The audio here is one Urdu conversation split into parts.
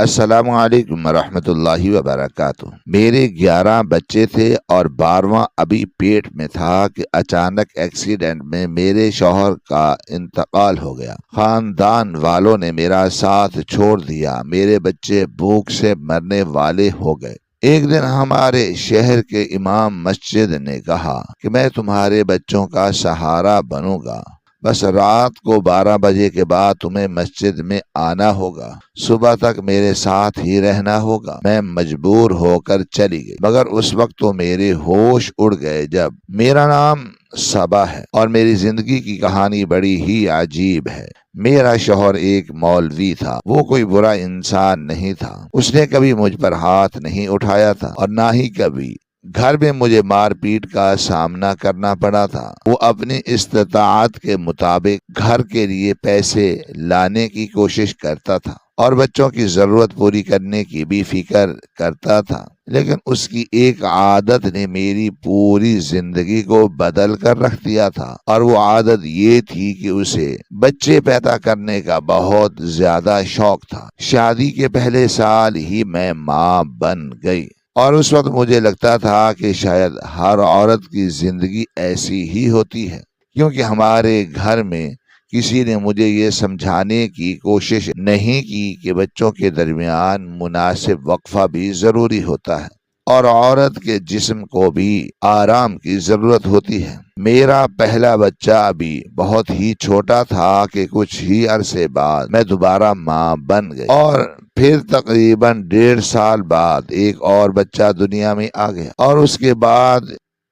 السلام علیکم ورحمۃ اللہ وبرکاتہ۔ میرے 11 بچے تھے اور 12واں ابھی پیٹ میں تھا کہ اچانک ایکسیڈنٹ میں میرے شوہر کا انتقال ہو گیا۔ خاندان والوں نے میرا ساتھ چھوڑ دیا، میرے بچے بھوک سے مرنے والے ہو گئے۔ ایک دن ہمارے شہر کے امام مسجد نے کہا کہ میں تمہارے بچوں کا سہارا بنوں گا، بس رات کو 12 بجے کے بعد تمہیں مسجد میں آنا ہوگا، صبح تک میرے ساتھ ہی رہنا ہوگا۔ میں مجبور ہو کر چلی گئی، مگر اس وقت تو میرے ہوش اڑ گئے جب میرا نام صبا ہے اور میری زندگی کی کہانی بڑی ہی عجیب ہے۔ میرا شوہر ایک مولوی تھا، وہ کوئی برا انسان نہیں تھا، اس نے کبھی مجھ پر ہاتھ نہیں اٹھایا تھا اور نہ ہی کبھی گھر میں مجھے مار پیٹ کا سامنا کرنا پڑا تھا۔ وہ اپنی استطاعت کے مطابق گھر کے لیے پیسے لانے کی کوشش کرتا تھا اور بچوں کی ضرورت پوری کرنے کی بھی فکر کرتا تھا، لیکن اس کی ایک عادت نے میری پوری زندگی کو بدل کر رکھ دیا تھا، اور وہ عادت یہ تھی کہ اسے بچے پیدا کرنے کا بہت زیادہ شوق تھا۔ شادی کے پہلے سال ہی میں ماں بن گئی، اور اس وقت مجھے لگتا تھا کہ شاید ہر عورت کی زندگی ایسی ہی ہوتی ہے، کیونکہ ہمارے گھر میں کسی نے مجھے یہ سمجھانے کی کوشش نہیں کی کہ بچوں کے درمیان مناسب وقفہ بھی ضروری ہوتا ہے اور عورت کے جسم کو بھی آرام کی ضرورت ہوتی ہے۔ میرا پہلا بچہ ابھی بہت ہی چھوٹا تھا کہ کچھ ہی عرصے بعد میں دوبارہ ماں بن گئی، اور پھر تقریباً 1.5 سال بعد ایک اور بچہ دنیا میں آ گیا، اور اس کے بعد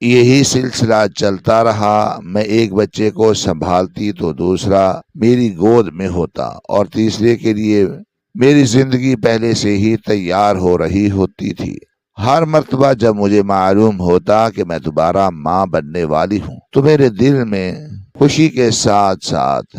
یہی سلسلہ چلتا رہا۔ میں ایک بچے کو سنبھالتی تو دوسرا میری گود میں ہوتا، اور تیسرے کے لیے میری زندگی پہلے سے ہی تیار ہو رہی ہوتی تھی۔ ہر مرتبہ جب مجھے معلوم ہوتا کہ میں دوبارہ ماں بننے والی ہوں تو میرے دل میں خوشی کے ساتھ ساتھ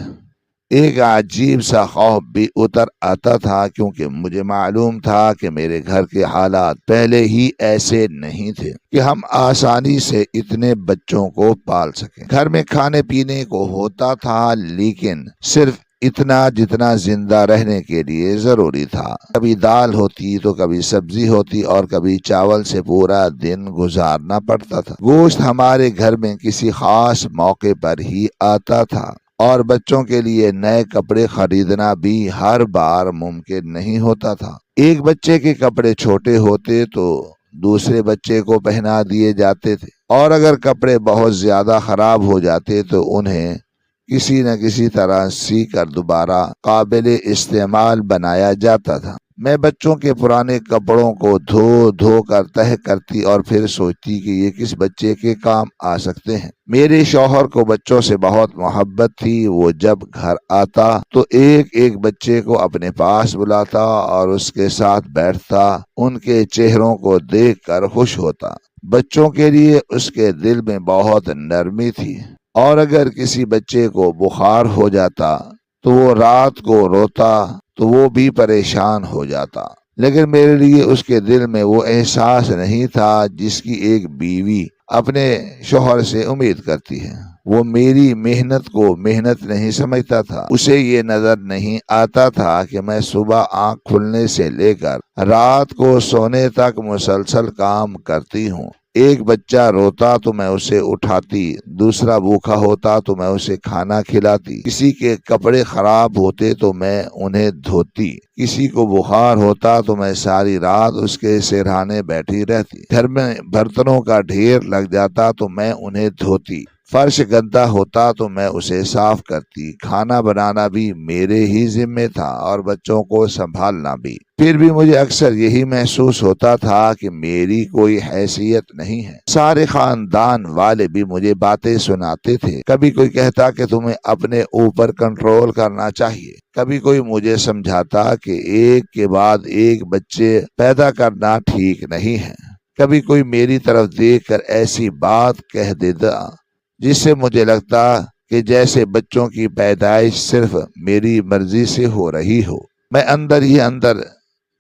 ایک عجیب سا خوف بھی اتر آتا تھا، کیونکہ مجھے معلوم تھا کہ میرے گھر کے حالات پہلے ہی ایسے نہیں تھے کہ ہم آسانی سے اتنے بچوں کو پال سکیں۔ گھر میں کھانے پینے کو ہوتا تھا، لیکن صرف اتنا جتنا زندہ رہنے کے لیے ضروری تھا۔ کبھی دال ہوتی تو کبھی سبزی ہوتی اور کبھی چاول سے پورا دن گزارنا پڑتا تھا۔ گوشت ہمارے گھر میں کسی خاص موقع پر ہی آتا تھا، اور بچوں کے لیے نئے کپڑے خریدنا بھی ہر بار ممکن نہیں ہوتا تھا۔ ایک بچے کے کپڑے چھوٹے ہوتے تو دوسرے بچے کو پہنا دیے جاتے تھے، اور اگر کپڑے بہت زیادہ خراب ہو جاتے تو انہیں کسی نہ کسی طرح سی کر دوبارہ قابل استعمال بنایا جاتا تھا۔ میں بچوں کے پرانے کپڑوں کو دھو کر تہہ کرتی اور پھر سوچتی کہ یہ کس بچے کے کام آ سکتے ہیں۔ میرے شوہر کو بچوں سے بہت محبت تھی، وہ جب گھر آتا تو ایک ایک بچے کو اپنے پاس بلاتا اور اس کے ساتھ بیٹھتا، ان کے چہروں کو دیکھ کر خوش ہوتا۔ بچوں کے لیے اس کے دل میں بہت نرمی تھی، اور اگر کسی بچے کو بخار ہو جاتا تو وہ رات کو روتا تو وہ بھی پریشان ہو جاتا، لیکن میرے لیے اس کے دل میں وہ احساس نہیں تھا جس کی ایک بیوی اپنے شوہر سے امید کرتی ہے۔ وہ میری محنت کو محنت نہیں سمجھتا تھا، اسے یہ نظر نہیں آتا تھا کہ میں صبح آنکھ کھلنے سے لے کر رات کو سونے تک مسلسل کام کرتی ہوں۔ ایک بچہ روتا تو میں اسے اٹھاتی، دوسرا بھوکا ہوتا تو میں اسے کھانا کھلاتی، کسی کے کپڑے خراب ہوتے تو میں انہیں دھوتی، کسی کو بخار ہوتا تو میں ساری رات اس کے سرہانے بیٹھی رہتی، گھر میں برتنوں کا ڈھیر لگ جاتا تو میں انہیں دھوتی، فرش گندا ہوتا تو میں اسے صاف کرتی، کھانا بنانا بھی میرے ہی ذمہ تھا اور بچوں کو سنبھالنا بھی۔ پھر بھی مجھے اکثر یہی محسوس ہوتا تھا کہ میری کوئی حیثیت نہیں ہے۔ سارے خاندان والے بھی مجھے باتیں سناتے تھے، کبھی کوئی کہتا کہ تمہیں اپنے اوپر کنٹرول کرنا چاہیے، کبھی کوئی مجھے سمجھاتا کہ ایک کے بعد ایک بچے پیدا کرنا ٹھیک نہیں ہے، کبھی کوئی میری طرف دیکھ کر ایسی بات کہہ دیتا جس سے مجھے لگتا کہ جیسے بچوں کی پیدائش صرف میری مرضی سے ہو رہی ہو۔ میں اندر ہی اندر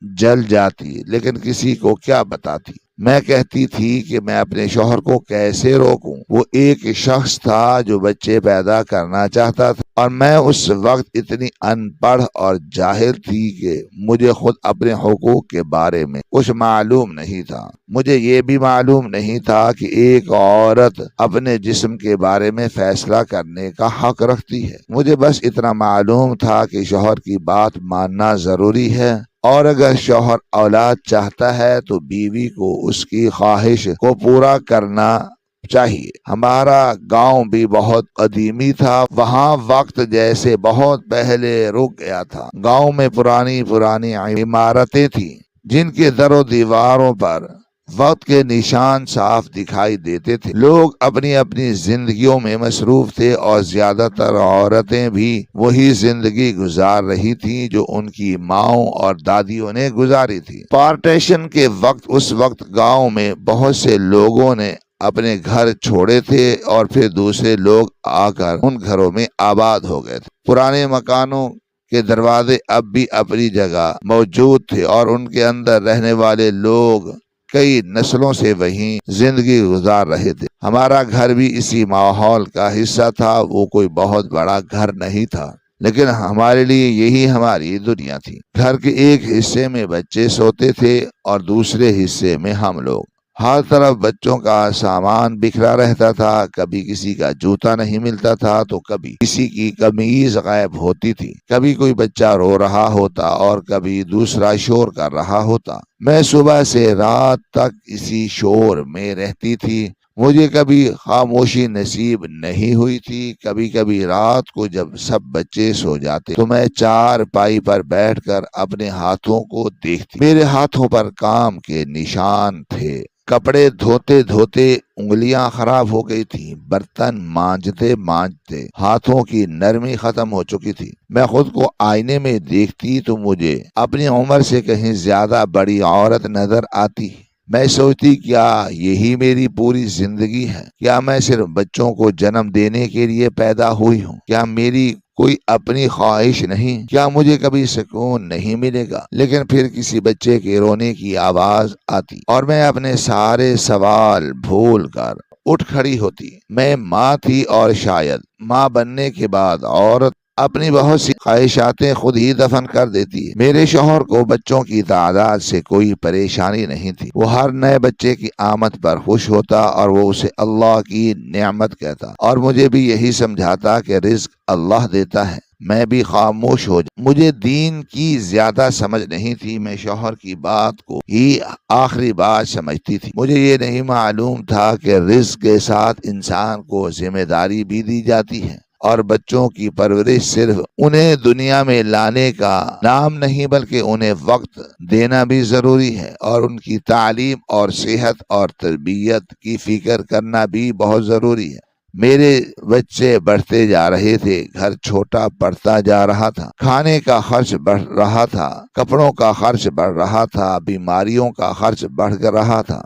جل جاتی، لیکن کسی کو کیا بتاتی۔ میں کہتی تھی کہ میں اپنے شوہر کو کیسے روکوں۔ وہ ایک شخص تھا جو بچے پیدا کرنا چاہتا تھا، اور میں اس وقت اتنی ان پڑھ اور جاہل تھی کہ مجھے خود اپنے حقوق کے بارے میں کچھ معلوم نہیں تھا۔ مجھے یہ بھی معلوم نہیں تھا کہ ایک عورت اپنے جسم کے بارے میں فیصلہ کرنے کا حق رکھتی ہے۔ مجھے بس اتنا معلوم تھا کہ شوہر کی بات ماننا ضروری ہے، اور اگر شوہر اولاد چاہتا ہے تو بیوی کو اس کی خواہش کو پورا کرنا چاہیے۔ ہمارا گاؤں بھی بہت قدیمی تھا، وہاں وقت جیسے بہت پہلے رک گیا تھا۔ گاؤں میں پرانی عمارتیں تھیں جن کے در و دیواروں پر وقت کے نشان صاف دکھائی دیتے تھے۔ لوگ اپنی اپنی زندگیوں میں مصروف تھے، اور زیادہ تر عورتیں بھی وہی زندگی گزار رہی تھیں جو ان کی ماؤں اور دادیوں نے گزاری تھی۔ پارٹیشن کے وقت اس وقت گاؤں میں بہت سے لوگوں نے اپنے گھر چھوڑے تھے، اور پھر دوسرے لوگ آ کر ان گھروں میں آباد ہو گئے تھے۔ پرانے مکانوں کے دروازے اب بھی اپنی جگہ موجود تھے، اور ان کے اندر رہنے والے لوگ کئی نسلوں سے وہیں زندگی گزار رہے تھے۔ ہمارا گھر بھی اسی ماحول کا حصہ تھا۔ وہ کوئی بہت بڑا گھر نہیں تھا، لیکن ہمارے لیے یہی ہماری دنیا تھی۔ گھر کے ایک حصے میں بچے سوتے تھے اور دوسرے حصے میں ہم لوگ۔ ہر طرف بچوں کا سامان بکھرا رہتا تھا، کبھی کسی کا جوتا نہیں ملتا تھا تو کبھی کسی کی قمیض غائب ہوتی تھی، کبھی کوئی بچہ رو رہا ہوتا اور کبھی دوسرا شور کر رہا ہوتا۔ میں صبح سے رات تک اسی شور میں رہتی تھی۔ مجھے کبھی خاموشی نصیب نہیں ہوئی تھی۔ کبھی کبھی رات کو جب سب بچے سو جاتے تو میں چارپائی پر بیٹھ کر اپنے ہاتھوں کو دیکھتی۔ میرے ہاتھوں پر کام کے نشان تھے۔ کپڑے دھوتے دھوتے انگلیاں خراب ہو گئی تھی، برتن مانجتے مانجتے ہاتھوں کی نرمی ختم ہو چکی تھی۔ میں خود کو آئینے میں دیکھتی تو مجھے اپنی عمر سے کہیں زیادہ بڑی عورت نظر آتی۔ میں سوچتی کیا یہی میری پوری زندگی ہے؟ کیا میں صرف بچوں کو جنم دینے کے لیے پیدا ہوئی ہوں؟ کیا میری کوئی اپنی خواہش نہیں؟ کیا مجھے کبھی سکون نہیں ملے گا؟ لیکن پھر کسی بچے کے رونے کی آواز آتی اور میں اپنے سارے سوال بھول کر اٹھ کھڑی ہوتی۔ میں ماں تھی، اور شاید ماں بننے کے بعد عورت اپنی بہت سی خواہشاتیں خود ہی دفن کر دیتی ہے۔ میرے شوہر کو بچوں کی تعداد سے کوئی پریشانی نہیں تھی۔ وہ ہر نئے بچے کی آمد پر خوش ہوتا اور وہ اسے اللہ کی نعمت کہتا، اور مجھے بھی یہی سمجھاتا کہ رزق اللہ دیتا ہے۔ میں بھی خاموش ہو مجھے دین کی زیادہ سمجھ نہیں تھی۔ میں شوہر کی بات کو ہی آخری بات سمجھتی تھی۔ مجھے یہ نہیں معلوم تھا کہ رزق کے ساتھ انسان کو ذمہ داری بھی دی جاتی ہے، اور بچوں کی پرورش صرف انہیں دنیا میں لانے کا نام نہیں بلکہ انہیں وقت دینا بھی ضروری ہے، اور ان کی تعلیم اور صحت اور تربیت کی فکر کرنا بھی بہت ضروری ہے۔ میرے بچے بڑھتے جا رہے تھے، گھر چھوٹا پڑتا جا رہا تھا، کھانے کا خرچ بڑھ رہا تھا، کپڑوں کا خرچ بڑھ رہا تھا، بیماریوں کا خرچ بڑھ کر رہا تھا،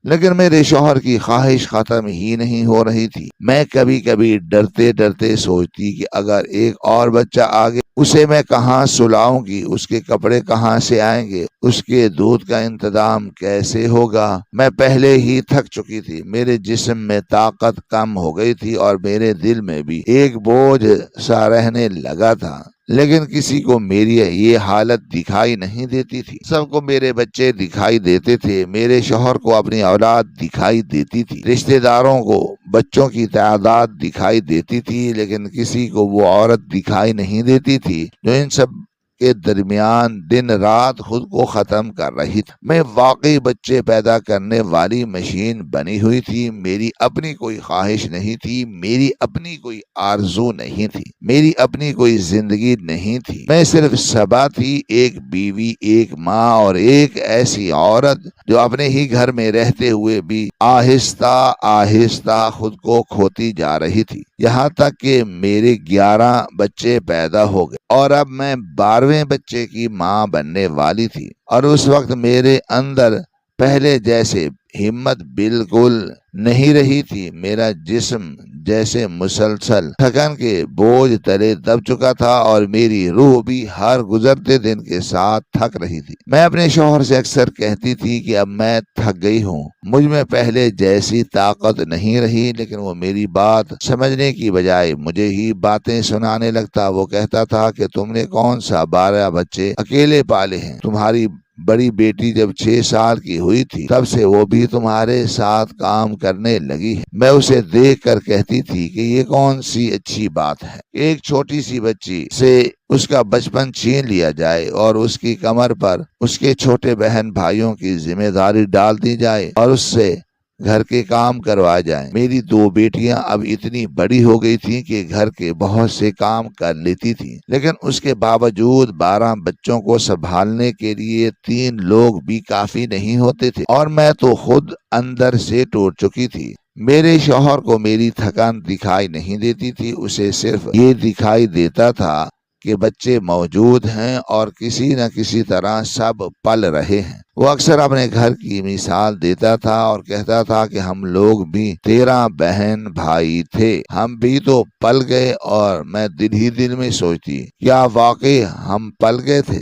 لیکن میرے شوہر کی خواہش ختم ہی نہیں ہو رہی تھی۔ میں کبھی کبھی ڈرتے ڈرتے سوچتی کہ اگر ایک اور بچہ آگے اسے میں کہاں سلاؤں گی، اس کے کپڑے کہاں سے آئیں گے، اس کے دودھ کا انتظام کیسے ہوگا۔ میں پہلے ہی تھک چکی تھی، میرے جسم میں طاقت کم ہو گئی تھی، اور میرے دل میں بھی ایک بوجھ سا رہنے لگا تھا، لیکن کسی کو میری یہ حالت دکھائی نہیں دیتی تھی۔ سب کو میرے بچے دکھائی دیتے تھے، میرے شوہر کو اپنی اولاد دکھائی دیتی تھی، رشتہ داروں کو بچوں کی تعداد دکھائی دیتی تھی، لیکن کسی کو وہ عورت دکھائی نہیں دیتی تھی جو ان سب کے درمیان دن رات خود کو ختم کر رہی تھی۔ میں واقعی بچے پیدا کرنے والی مشین بنی ہوئی تھی۔ میری اپنی کوئی خواہش نہیں تھی، میری اپنی کوئی آرزو نہیں تھی، میری اپنی کوئی زندگی نہیں تھی۔ میں صرف صبا تھی، ایک بیوی، ایک ماں، اور ایک ایسی عورت جو اپنے ہی گھر میں رہتے ہوئے بھی آہستہ آہستہ خود کو کھوتی جا رہی تھی، یہاں تک کہ میرے 11 بچے پیدا ہو گئے، اور اب میں 12ویں بچے کی ماں بننے والی تھی۔ اور اس وقت میرے اندر پہلے جیسے ہمت بالکل نہیں رہی تھی۔ میرا جسم جیسے مسلسل تھکن کے بوجھ تلے دب چکا تھا اور میری روح بھی ہر گزرتے دن کے ساتھ تھک رہی تھی۔ میں اپنے شوہر سے اکثر کہتی تھی کہ اب میں تھک گئی ہوں، مجھ میں پہلے جیسی طاقت نہیں رہی، لیکن وہ میری بات سمجھنے کی بجائے مجھے ہی باتیں سنانے لگتا۔ وہ کہتا تھا کہ تم نے کون سا 12 بچے اکیلے پالے ہیں، تمہاری بڑی بیٹی جب 6 سال کی ہوئی تھی تب سے وہ بھی تمہارے ساتھ کام کرنے لگی ہے۔ میں اسے دیکھ کر کہتی تھی کہ یہ کون سی اچھی بات ہے، ایک چھوٹی سی بچی سے اس کا بچپن چھین لیا جائے اور اس کی کمر پر اس کے چھوٹے بہن بھائیوں کی ذمہ داری ڈال دی جائے اور اس سے گھر کے کام کروائے جائیں۔ میری 2 بیٹیاں اب اتنی بڑی ہو گئی تھیں کہ گھر کے بہت سے کام کر لیتی تھیں، لیکن اس کے باوجود 12 بچوں کو سنبھالنے کے لیے 3 لوگ بھی کافی نہیں ہوتے تھے اور میں تو خود اندر سے ٹوٹ چکی تھی۔ میرے شوہر کو میری تھکان دکھائی نہیں دیتی تھی، اسے صرف یہ دکھائی دیتا تھا کہ بچے موجود ہیں اور کسی نہ کسی طرح سب پل رہے ہیں۔ وہ اکثر اپنے گھر کی مثال دیتا تھا اور کہتا تھا کہ ہم لوگ بھی 13 بہن بھائی تھے، ہم بھی تو پل گئے، اور میں دل ہی دل میں سوچتی کیا واقعی ہم پل گئے تھے؟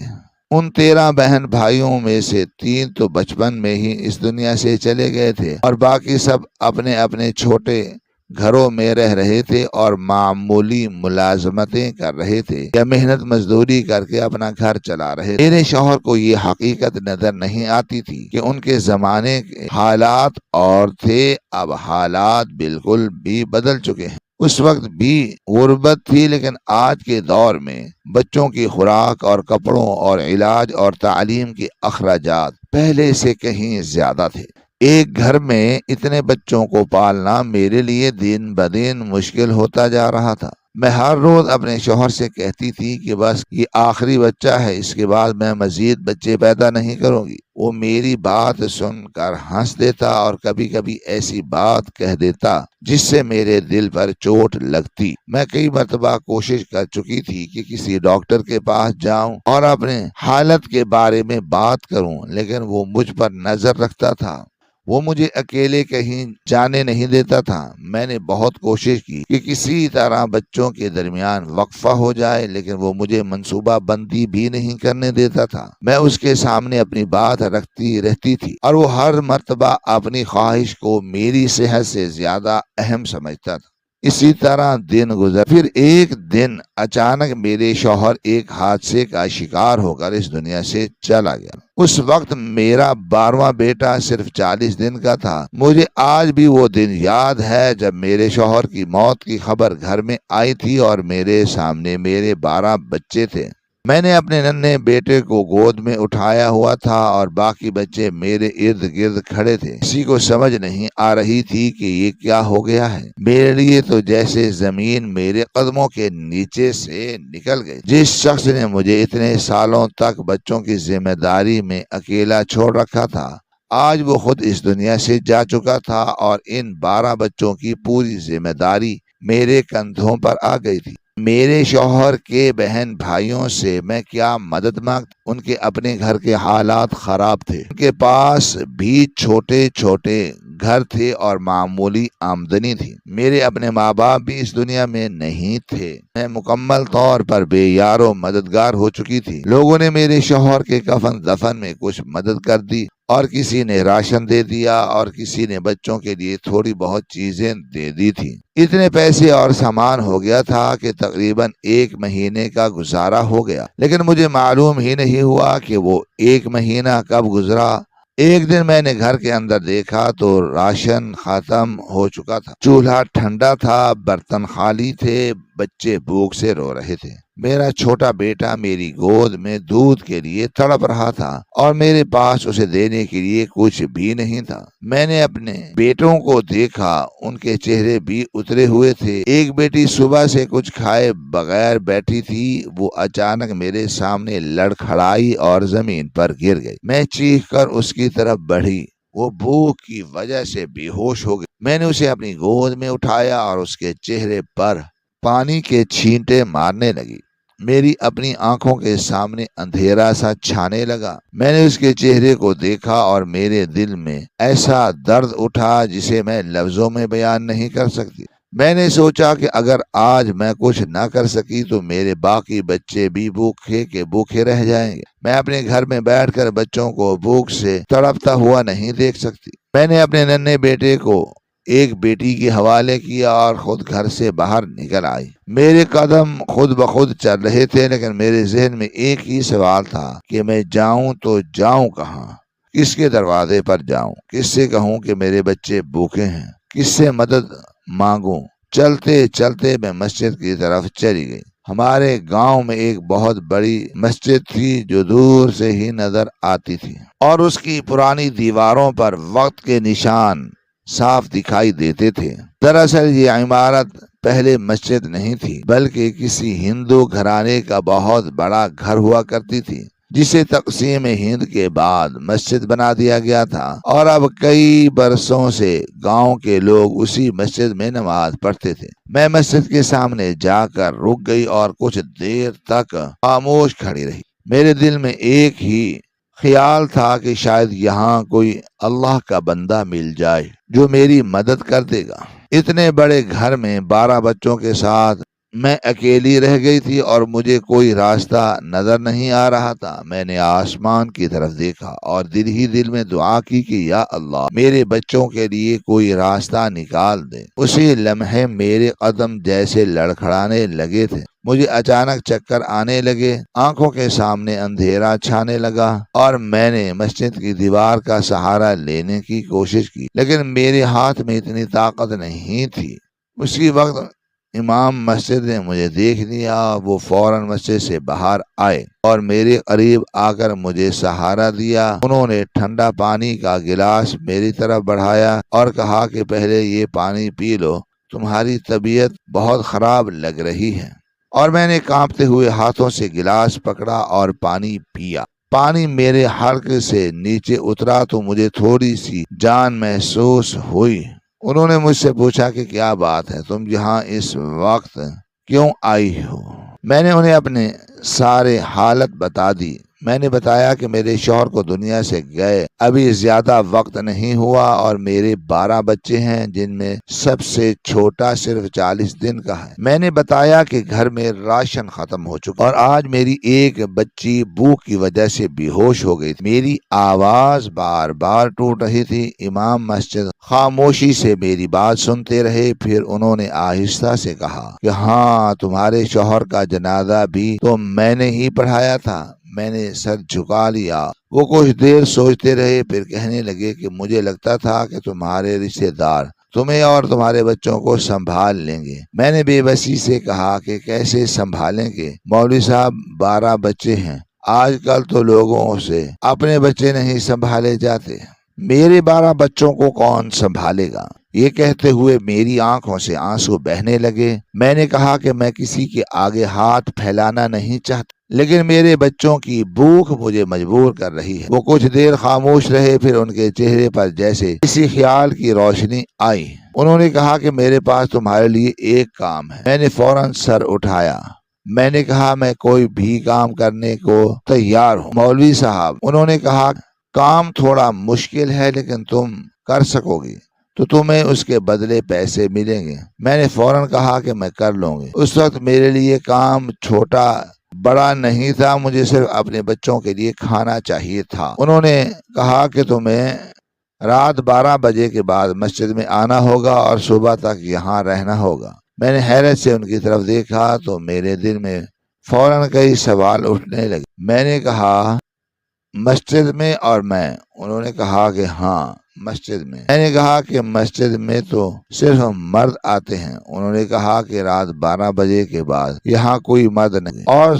ان 13 بہن بھائیوں میں سے 3 تو بچپن میں ہی اس دنیا سے چلے گئے تھے اور باقی سب اپنے اپنے چھوٹے گھروں میں رہ رہے تھے اور معمولی ملازمتیں کر رہے تھے یا محنت مزدوری کر کے اپنا گھر چلا رہے تھے۔ میرے شوہر کو یہ حقیقت نظر نہیں آتی تھی کہ ان کے زمانے کے حالات اور تھے، اب حالات بالکل بھی بدل چکے ہیں۔ اس وقت بھی غربت تھی، لیکن آج کے دور میں بچوں کی خوراک اور کپڑوں اور علاج اور تعلیم کے اخراجات پہلے سے کہیں زیادہ تھے۔ ایک گھر میں اتنے بچوں کو پالنا میرے لیے دن بدن مشکل ہوتا جا رہا تھا۔ میں ہر روز اپنے شوہر سے کہتی تھی کہ بس یہ آخری بچہ ہے، اس کے بعد میں مزید بچے پیدا نہیں کروں گی۔ وہ میری بات سن کر ہنس دیتا اور کبھی کبھی ایسی بات کہہ دیتا جس سے میرے دل پر چوٹ لگتی۔ میں کئی مرتبہ کوشش کر چکی تھی کہ کسی ڈاکٹر کے پاس جاؤں اور اپنے حالت کے بارے میں بات کروں، لیکن وہ مجھ پر نظر رکھتا تھا، وہ مجھے اکیلے کہیں جانے نہیں دیتا تھا۔ میں نے بہت کوشش کی کہ کسی طرح بچوں کے درمیان وقفہ ہو جائے، لیکن وہ مجھے منصوبہ بندی بھی نہیں کرنے دیتا تھا۔ میں اس کے سامنے اپنی بات رکھتی رہتی تھی اور وہ ہر مرتبہ اپنی خواہش کو میری صحت سے زیادہ اہم سمجھتا تھا۔ اسی طرح دن گزر، پھر ایک دن اچانک میرے شوہر ایک حادثے کا شکار ہو کر اس دنیا سے چلا گیا۔ اس وقت میرا 12واں بیٹا صرف 40 دن کا تھا۔ مجھے آج بھی وہ دن یاد ہے جب میرے شوہر کی موت کی خبر گھر میں آئی تھی اور میرے سامنے میرے 12 بچے تھے۔ میں نے اپنے ننھے بیٹے کو گود میں اٹھایا ہوا تھا اور باقی بچے میرے ارد گرد کھڑے تھے۔ کسی کو سمجھ نہیں آ رہی تھی کہ یہ کیا ہو گیا ہے۔ میرے لیے تو جیسے زمین میرے قدموں کے نیچے سے نکل گئی۔ جس شخص نے مجھے اتنے سالوں تک بچوں کی ذمہ داری میں اکیلا چھوڑ رکھا تھا، آج وہ خود اس دنیا سے جا چکا تھا اور ان 12 بچوں کی پوری ذمہ داری میرے کندھوں پر آ گئی تھی۔ میرے شوہر کے بہن بھائیوں سے میں کیا مدد مانگتا؟ ان کے اپنے گھر کے حالات خراب تھے، ان کے پاس بھی چھوٹے چھوٹے گھر تھے اور معمولی آمدنی تھی۔ میرے اپنے ماں باپ بھی اس دنیا میں نہیں تھے۔ میں مکمل طور پر بے یار و مددگار ہو چکی تھی۔ لوگوں نے میرے شوہر کے کفن دفن میں کچھ مدد کر دی اور کسی نے راشن دے دیا اور کسی نے بچوں کے لیے تھوڑی بہت چیزیں دے دی تھی۔ اتنے پیسے اور سامان ہو گیا تھا کہ تقریباً 1 مہینے کا گزارا ہو گیا، لیکن مجھے معلوم ہی نہیں ہوا کہ وہ 1 مہینہ کب گزرا۔ ایک دن میں نے گھر کے اندر دیکھا تو راشن ختم ہو چکا تھا، چولہا ٹھنڈا تھا، برتن خالی تھے، بچے بھوک سے رو رہے تھے۔ میرا چھوٹا بیٹا میری گود میں دودھ کے لیے تڑپ رہا تھا اور میرے پاس اسے دینے کے لیے کچھ بھی نہیں تھا۔ میں نے اپنے بیٹوں کو دیکھا، ان کے چہرے بھی اترے ہوئے تھے۔ ایک بیٹی صبح سے کچھ کھائے بغیر بیٹھی تھی، وہ اچانک میرے سامنے لڑکھڑائی اور زمین پر گر گئی۔ میں چیخ کر اس کی طرف بڑھی، وہ بھوک کی وجہ سے بے ہوش ہو گئی۔ میں نے اسے اپنی گود میں اٹھایا اور اس کے چہرے پر پانی کے چھینٹے مارنے لگی۔ میری اپنی آنکھوں کے سامنے اندھیرا سا چھانے لگا۔ میں نے اس کے چہرے کو دیکھا اور میرے دل میں ایسا درد اٹھا جسے میں لفظوں میں بیان نہیں کر سکتی۔ میں نے سوچا کہ اگر آج میں کچھ نہ کر سکی تو میرے باقی بچے بھی بھوکے کے بھوکے رہ جائیں گے۔ میں اپنے گھر میں بیٹھ کر بچوں کو بھوک سے تڑپتا ہوا نہیں دیکھ سکتی۔ میں نے اپنے ننھے بیٹے کو ایک بیٹی کے حوالے کیا اور خود گھر سے باہر نکل آئی۔ میرے قدم خود بخود چل رہے تھے، لیکن میرے ذہن میں ایک ہی سوال تھا کہ میں جاؤں تو جاؤں کہاں؟ کس کے دروازے پر جاؤں؟ کس سے کہوں کہ میرے بچے بھوکے ہیں؟ کس سے مدد مانگوں؟ چلتے چلتے میں مسجد کی طرف چلی گئی۔ ہمارے گاؤں میں ایک بہت بڑی مسجد تھی جو دور سے ہی نظر آتی تھی اور اس کی پرانی دیواروں پر وقت کے نشان صاف دکھائی دیتے تھے۔ دراصل یہ عمارت پہلے مسجد نہیں تھی بلکہ کسی ہندو گھرانے کا بہت بڑا گھر ہوا کرتی تھی، جسے تقسیم ہند کے بعد مسجد بنا دیا گیا تھا، اور اب کئی برسوں سے گاؤں کے لوگ اسی مسجد میں نماز پڑھتے تھے۔ میں مسجد کے سامنے جا کر رک گئی اور کچھ دیر تک خاموش کھڑی رہی۔ میرے دل میں ایک ہی خیال تھا کہ شاید یہاں کوئی اللہ کا بندہ مل جائے جو میری مدد کر دے گا۔ اتنے بڑے گھر میں 12 بچوں کے ساتھ میں اکیلی رہ گئی تھی اور مجھے کوئی راستہ نظر نہیں آ رہا تھا۔ میں نے آسمان کی طرف دیکھا اور دل ہی دل میں دعا کی کہ یا اللہ، میرے بچوں کے لیے کوئی راستہ نکال دے۔ اسی لمحے میرے قدم جیسے لڑکھڑانے لگے تھے۔ مجھے اچانک چکر آنے لگے، آنکھوں کے سامنے اندھیرا چھانے لگا اور میں نے مسجد کی دیوار کا سہارا لینے کی کوشش کی، لیکن میرے ہاتھ میں اتنی طاقت نہیں تھی۔ اسی وقت امام مسجد نے مجھے دیکھ لیا، وہ فوراً مسجد سے باہر آئے اور میرے قریب آ کر مجھے سہارا دیا۔ انہوں نے ٹھنڈا پانی کا گلاس میری طرف بڑھایا اور کہا کہ پہلے یہ پانی پی لو، تمہاری طبیعت بہت خراب لگ رہی ہے۔ اور میں نے کانپتے ہوئے ہاتھوں سے گلاس پکڑا اور پانی پیا۔ پانی میرے حلق سے نیچے اترا تو مجھے تھوڑی سی جان محسوس ہوئی۔ انہوں نے مجھ سے پوچھا کہ کیا بات ہے، تم یہاں اس وقت کیوں آئی ہو؟ میں نے انہیں اپنے سارے حالت بتا دی۔ میں نے بتایا کہ میرے شوہر کو دنیا سے گئے ابھی زیادہ وقت نہیں ہوا اور میرے 12 بچے ہیں، جن میں سب سے چھوٹا صرف 40 دن کا ہے۔ میں نے بتایا کہ گھر میں راشن ختم ہو چکا اور آج میری ایک بچی بھوک کی وجہ سے بے ہوش ہو گئی تھی۔ میری آواز بار بار ٹوٹ رہی تھی۔ امام مسجد خاموشی سے میری بات سنتے رہے، پھر انہوں نے آہستہ سے کہا کہ ہاں، تمہارے شوہر کا جنازہ بھی تو میں نے ہی پڑھایا تھا۔ میں نے سر جھکا لیا۔ وہ کچھ دیر سوچتے رہے، پھر کہنے لگے کہ مجھے لگتا تھا کہ تمہارے رشتے دار تمہیں اور تمہارے بچوں کو سنبھال لیں گے۔ میں نے بے بسی سے کہا کہ کیسے سنبھالیں گے مولوی صاحب، 12 بچے ہیں، آج کل تو لوگوں سے اپنے بچے نہیں سنبھالے جاتے، میرے 12 بچوں کو کون سنبھالے گا؟ یہ کہتے ہوئے میری آنکھوں سے آنسو بہنے لگے۔ میں نے کہا کہ میں کسی کے آگے ہاتھ پھیلانا نہیں چاہتا، لیکن میرے بچوں کی بھوک مجھے مجبور کر رہی ہے۔ وہ کچھ دیر خاموش رہے، پھر ان کے چہرے پر جیسے کسی خیال کی روشنی آئی۔ انہوں نے کہا کہ میرے پاس تمہارے لیے ایک کام ہے۔ میں نے فوراً سر اٹھایا۔ میں نے کہا میں کوئی بھی کام کرنے کو تیار ہوں مولوی صاحب۔ انہوں نے کہا کام تھوڑا مشکل ہے، لیکن تم کر سکو گی تو تمہیں اس کے بدلے پیسے ملیں گے۔ میں نے فوراً کہا کہ میں کر لوں گی۔ اس وقت میرے لیے کام چھوٹا بڑا نہیں تھا، مجھے صرف اپنے بچوں کے لیے کھانا چاہیے تھا۔ انہوں نے کہا کہ تمہیں رات 12 بجے کے بعد مسجد میں آنا ہوگا اور صبح تک یہاں رہنا ہوگا۔ میں نے حیرت سے ان کی طرف دیکھا تو میرے دل میں فوراً کئی سوال اٹھنے لگے۔ میں نے کہا مسجد میں اور میں؟ انہوں نے کہا کہ ہاں، مسجد میں۔ میں نے کہا کہ مسجد میں تو صرف مرد آتے ہیں۔ انہوں نے کہا کہ رات 12 بجے کے بعد یہاں کوئی مرد نہیں اور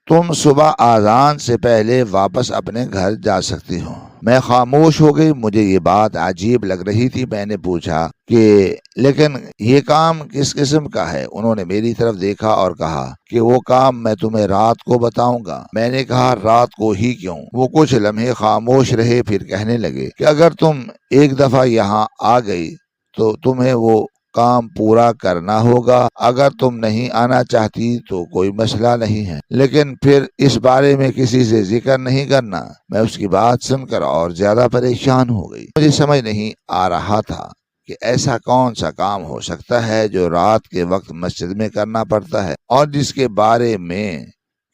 تم صبح اذان سے پہلے واپس اپنے گھر جا سکتی ہو۔ میں خاموش ہو گئی، مجھے یہ بات عجیب لگ رہی تھی۔ میں نے پوچھا کہ لیکن یہ کام کس قسم کا ہے؟ انہوں نے میری طرف دیکھا اور کہا کہ وہ کام میں تمہیں رات کو بتاؤں گا۔ میں نے کہا رات کو ہی کیوں؟ وہ کچھ لمحے خاموش رہے، پھر کہنے لگے کہ اگر تم ایک دفعہ یہاں آ گئی تو تمہیں وہ کام پورا کرنا ہوگا۔ اگر تم نہیں آنا چاہتی تو کوئی مسئلہ نہیں ہے، لیکن پھر اس بارے میں کسی سے ذکر نہیں کرنا۔ میں اس کی بات سن کر اور زیادہ پریشان ہو گئی۔ مجھے سمجھ نہیں آ رہا تھا کہ ایسا کون سا کام ہو سکتا ہے جو رات کے وقت مسجد میں کرنا پڑتا ہے اور جس کے بارے میں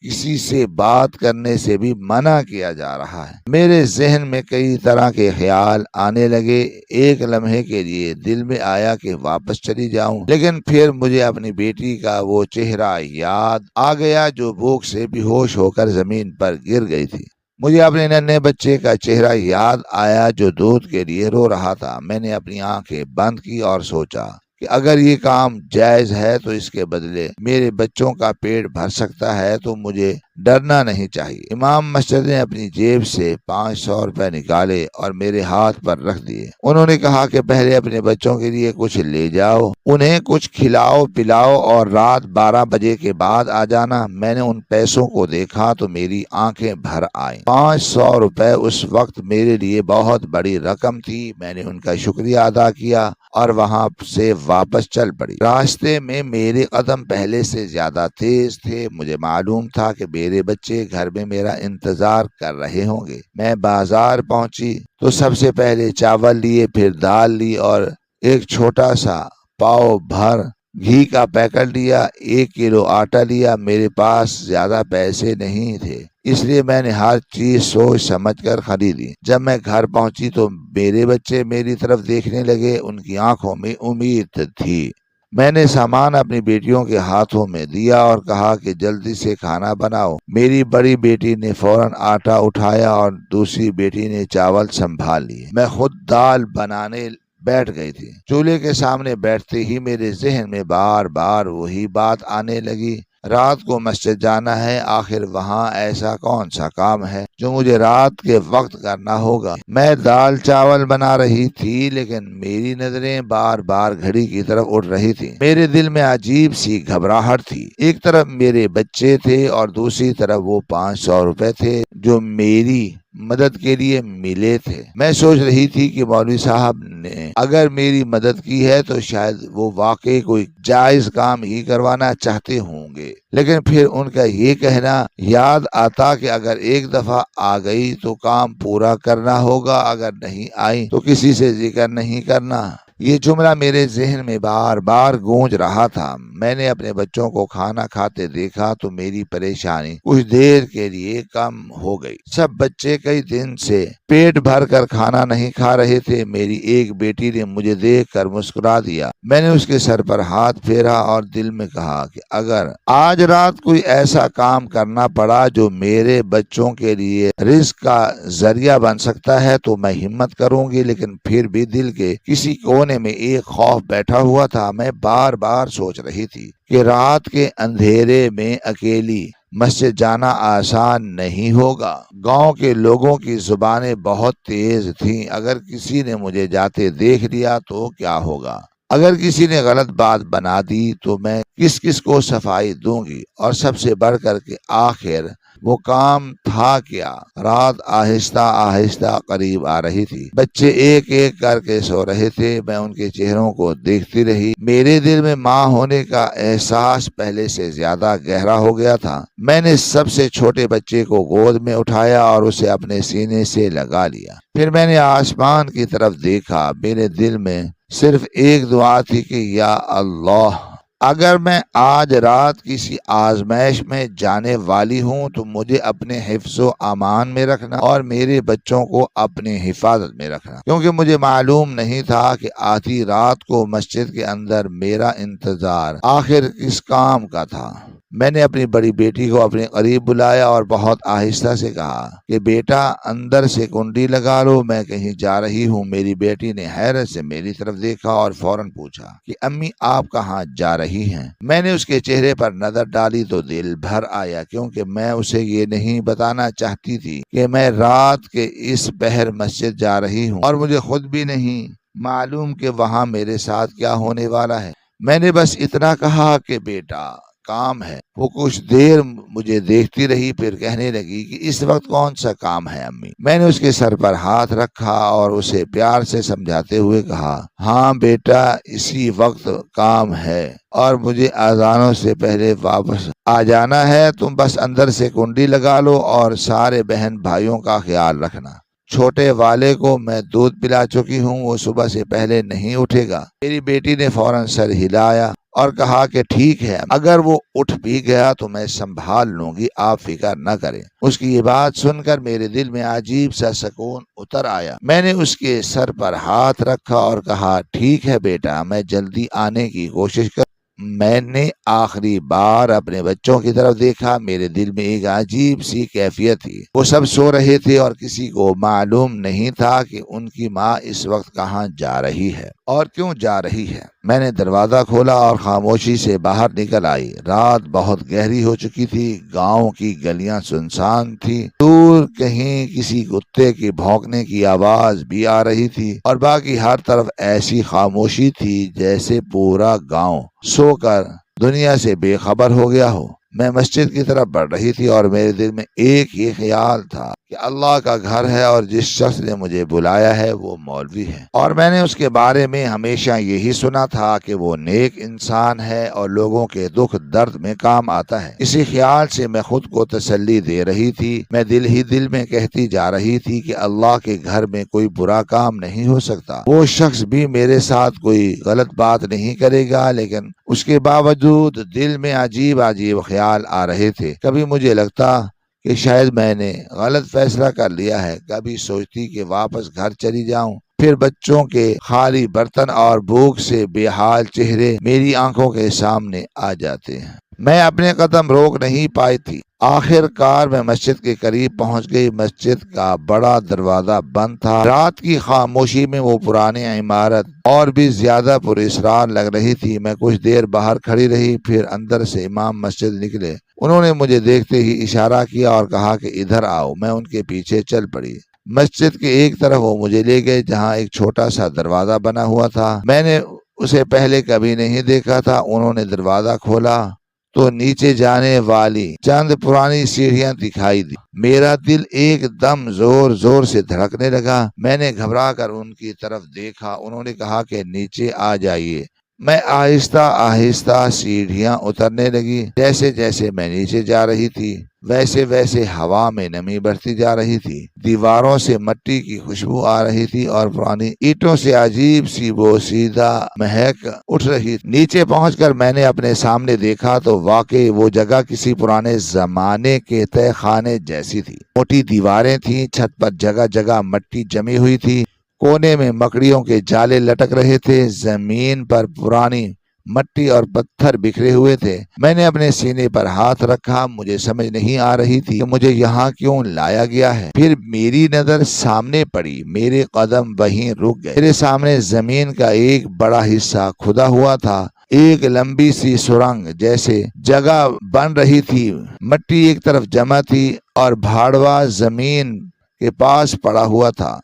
کسی سے بات کرنے سے بھی منع کیا جا رہا ہے۔ میرے ذہن میں کئی طرح کے خیال آنے لگے۔ ایک لمحے کے لیے دل میں آیا کہ واپس چلی جاؤں، لیکن پھر مجھے اپنی بیٹی کا وہ چہرہ یاد آ گیا جو بھوک سے بے ہوش ہو کر زمین پر گر گئی تھی۔ مجھے اپنے ننھے بچے کا چہرہ یاد آیا جو دودھ کے لیے رو رہا تھا۔ میں نے اپنی آنکھیں بند کی اور سوچا کہ اگر یہ کام جائز ہے تو اس کے بدلے میرے بچوں کا پیٹ بھر سکتا ہے تو مجھے ڈرنا نہیں چاہیے۔ امام مسجد نے اپنی جیب سے 500 روپے نکالے اور میرے ہاتھ پر رکھ دیے۔ انہوں نے کہا کہ پہلے اپنے بچوں کے لیے کچھ لے جاؤ، انہیں کچھ کھلاؤ پلاؤ اور رات 12 بجے کے بعد آ جانا۔ میں نے ان پیسوں کو دیکھا تو میری آنکھیں بھر آئیں۔ 500 روپے اس وقت میرے لیے بہت بڑی رقم تھی۔ میں نے ان کا شکریہ ادا کیا اور وہاں سے واپس چل پڑی۔ راستے میں میرے قدم پہلے سے زیادہ تیز تھے۔ مجھے معلوم تھا کہ میرے بچے گھر میں میرا انتظار کر رہے ہوں گے۔ میں بازار پہنچی تو سب سے پہلے چاول لیے، پھر دال لی اور ایک چھوٹا سا پاؤ بھر گھی کا پیکٹ لیا۔ 1 کلو آٹا لیا۔ میرے پاس زیادہ پیسے نہیں تھے، اس لیے میں نے ہر چیز سوچ سمجھ کر خریدی۔ جب میں گھر پہنچی تو میرے بچے میری طرف دیکھنے لگے۔ ان کی آنکھوں میں امید تھی۔ میں نے سامان اپنی بیٹیوں کے ہاتھوں میں دیا اور کہا کہ جلدی سے کھانا بناؤ۔ میری بڑی بیٹی نے فوراً آٹا اٹھایا اور دوسری بیٹی نے چاول سنبھال لیے۔ میں خود دال بنانے بیٹھ گئی تھی۔ چولہے کے سامنے بیٹھتے ہی میرے ذہن میں بار بار وہی بات آنے لگی۔ رات کو مسجد جانا ہے، آخر وہاں ایسا کون سا کام ہے جو مجھے رات کے وقت کرنا ہوگا؟ میں دال چاول بنا رہی تھی لیکن میری نظریں بار بار گھڑی کی طرف اٹھ رہی تھی۔ میرے دل میں عجیب سی گھبراہٹ تھی۔ ایک طرف میرے بچے تھے اور دوسری طرف وہ 500 روپے تھے جو میری مدد کے لیے ملے تھے۔ میں سوچ رہی تھی کہ مولوی صاحب نے اگر میری مدد کی ہے تو شاید وہ واقعی کوئی جائز کام ہی کروانا چاہتے ہوں گے، لیکن پھر ان کا یہ کہنا یاد آتا کہ اگر ایک دفعہ آ گئی تو کام پورا کرنا ہوگا، اگر نہیں آئی تو کسی سے ذکر نہیں کرنا۔ یہ جملہ میرے ذہن میں بار بار گونج رہا تھا۔ میں نے اپنے بچوں کو کھانا کھاتے دیکھا تو میری پریشانی کچھ دیر کے لیے کم ہو گئی۔ سب بچے کئی دن سے پیٹ بھر کر کھانا نہیں کھا رہے تھے۔ میری ایک بیٹی نے مجھے دیکھ کر مسکرا دیا۔ میں نے اس کے سر پر ہاتھ پھیرا اور دل میں کہا کہ اگر آج رات کوئی ایسا کام کرنا پڑا جو میرے بچوں کے لیے رزق کا ذریعہ بن سکتا ہے تو میں ہمت کروں گی، لیکن پھر بھی دل کے کسی کونے میں ایک خوف بیٹھا ہوا تھا۔ میں بار بار سوچ رہی تھی کہ رات کے اندھیرے میں اکیلی مسجد جانا آسان نہیں ہوگا۔ گاؤں کے لوگوں کی زبانیں بہت تیز تھیں۔ اگر کسی نے مجھے جاتے دیکھ لیا تو کیا ہوگا؟ اگر کسی نے غلط بات بنا دی تو میں کس کس کو صفائی دوں گی؟ اور سب سے بڑھ کر کے آخر وہ کام تھا کیا؟ رات آہستہ آہستہ قریب آ رہی تھی۔ بچے ایک ایک کر کے سو رہے تھے۔ میں ان کے چہروں کو دیکھتی رہی۔ میرے دل میں ماں ہونے کا احساس پہلے سے زیادہ گہرا ہو گیا تھا۔ میں نے سب سے چھوٹے بچے کو گود میں اٹھایا اور اسے اپنے سینے سے لگا لیا۔ پھر میں نے آسمان کی طرف دیکھا۔ میرے دل میں صرف ایک دعا تھی کہ یا اللہ، اگر میں آج رات کسی آزمائش میں جانے والی ہوں تو مجھے اپنے حفظ و امان میں رکھنا اور میرے بچوں کو اپنی حفاظت میں رکھنا، کیونکہ مجھے معلوم نہیں تھا کہ آدھی رات کو مسجد کے اندر میرا انتظار آخر کس کام کا تھا۔ میں نے اپنی بڑی بیٹی کو اپنے قریب بلایا اور بہت آہستہ سے کہا کہ بیٹا اندر سے کنڈی لگا لو، میں کہیں جا رہی ہوں۔ میری بیٹی نے حیرت سے میری طرف دیکھا اور فوراً پوچھا کہ امی آپ کہاں جا رہی ہیں؟ میں نے اس کے چہرے پر نظر ڈالی تو دل بھر آیا، کیونکہ میں اسے یہ نہیں بتانا چاہتی تھی کہ میں رات کے اس پہر مسجد جا رہی ہوں، اور مجھے خود بھی نہیں معلوم کہ وہاں میرے ساتھ کیا ہونے والا ہے۔ میں نے بس اتنا کہا کہ بیٹا کام ہے۔ وہ کچھ دیر مجھے دیکھتی رہی، پھر کہنے لگی کہ اس وقت کون سا کام ہے امی؟ میں نے اس کے سر پر ہاتھ رکھا اور اسے پیار سے سمجھاتے ہوئے کہا، ہاں بیٹا، اسی وقت کام ہے اور مجھے اذانوں سے پہلے واپس آ جانا ہے۔ تم بس اندر سے کنڈی لگا لو اور سارے بہن بھائیوں کا خیال رکھنا۔ چھوٹے والے کو میں دودھ پلا چکی ہوں، وہ صبح سے پہلے نہیں اٹھے گا۔ میری بیٹی نے فوراً سر ہلایا اور کہا کہ ٹھیک ہے، اگر وہ اٹھ بھی گیا تو میں سنبھال لوں گی، آپ فکر نہ کریں۔ اس کی یہ بات سن کر میرے دل میں عجیب سا سکون اتر آیا۔ میں نے اس کے سر پر ہاتھ رکھا اور کہا، ٹھیک ہے بیٹا، میں جلدی آنے کی کوشش کر۔ میں نے آخری بار اپنے بچوں کی طرف دیکھا، میرے دل میں ایک عجیب سی کیفیت تھی۔ وہ سب سو رہے تھے اور کسی کو معلوم نہیں تھا کہ ان کی ماں اس وقت کہاں جا رہی ہے اور کیوں جا رہی ہے۔ میں نے دروازہ کھولا اور خاموشی سے باہر نکل آئی۔ رات بہت گہری ہو چکی تھی، گاؤں کی گلیاں سنسان تھی، دور کہیں کسی کتے کے بھونکنے کی آواز بھی آ رہی تھی اور باقی ہر طرف ایسی خاموشی تھی جیسے پورا گاؤں سو کر دنیا سے بے خبر ہو گیا ہو۔ میں مسجد کی طرف بڑھ رہی تھی اور میرے دل میں ایک ہی خیال تھا کہ اللہ کا گھر ہے اور جس شخص نے مجھے بلایا ہے وہ مولوی ہے، اور میں نے اس کے بارے میں ہمیشہ یہی سنا تھا کہ وہ نیک انسان ہے اور لوگوں کے دکھ درد میں کام آتا ہے۔ اسی خیال سے میں خود کو تسلی دے رہی تھی۔ میں دل ہی دل میں کہتی جا رہی تھی کہ اللہ کے گھر میں کوئی برا کام نہیں ہو سکتا، وہ شخص بھی میرے ساتھ کوئی غلط بات نہیں کرے گا، لیکن اس کے باوجود دل میں عجیب عجیب خیال آ رہے تھے۔ کبھی مجھے لگتا کہ شاید میں نے غلط فیصلہ کر لیا ہے، کبھی سوچتی کہ واپس گھر چلی جاؤں۔ پھر بچوں کے خالی برتن اور بھوک سے بے حال چہرے میری آنکھوں کے سامنے آ جاتے ہیں۔ میں اپنے قدم روک نہیں پائی تھی۔ آخر کار میں مسجد کے قریب پہنچ گئی۔ مسجد کا بڑا دروازہ بند تھا۔ رات کی خاموشی میں وہ پرانی عمارت اور بھی زیادہ پراسرار لگ رہی تھی۔ میں کچھ دیر باہر کھڑی رہی، پھر اندر سے امام مسجد نکلے۔ انہوں نے مجھے دیکھتے ہی اشارہ کیا اور کہا کہ ادھر آؤ۔ میں ان کے پیچھے چل پڑی۔ مسجد کے ایک طرف وہ مجھے لے گئے جہاں ایک چھوٹا سا دروازہ بنا ہوا تھا۔ میں نے اسے پہلے کبھی نہیں دیکھا تھا۔ انہوں نے دروازہ کھولا تو نیچے جانے والی چند پرانی سیڑھیاں دکھائی دی۔ میرا دل ایک دم زور زور سے دھڑکنے لگا۔ میں نے گھبرا کر ان کی طرف دیکھا۔ انہوں نے کہا کہ نیچے آ جائیے۔ میں آہستہ آہستہ سیڑھیاں اترنے لگی۔ جیسے جیسے میں نیچے جا رہی تھی ویسے ویسے ہوا میں نمی بڑھتی جا رہی تھی۔ دیواروں سے مٹی کی خوشبو آ رہی تھی اور پرانی اینٹوں سے عجیب سی بوسیدہ مہک اٹھ رہی تھی۔ نیچے پہنچ کر میں نے اپنے سامنے دیکھا تو واقعی وہ جگہ کسی پرانے زمانے کے تہہ خانے جیسی تھی۔ موٹی دیواریں تھیں، چھت پر جگہ جگہ مٹی جمی ہوئی تھی، کونے میں مکڑیوں کے جالے لٹک رہے تھے، زمین پر پرانی مٹی اور پتھر بکھرے ہوئے تھے۔ میں نے اپنے سینے پر ہاتھ رکھا۔ مجھے سمجھ نہیں آ رہی تھی کہ مجھے یہاں کیوں لایا گیا ہے۔ پھر میری نظر سامنے پڑی، میرے قدم وہیں رک گئے۔ میرے سامنے زمین کا ایک بڑا حصہ کھدا ہوا تھا، ایک لمبی سی سرنگ جیسے جگہ بن رہی تھی۔ مٹی ایک طرف جمع تھی اور بھاڑوا زمین کے پاس پڑا ہوا تھا۔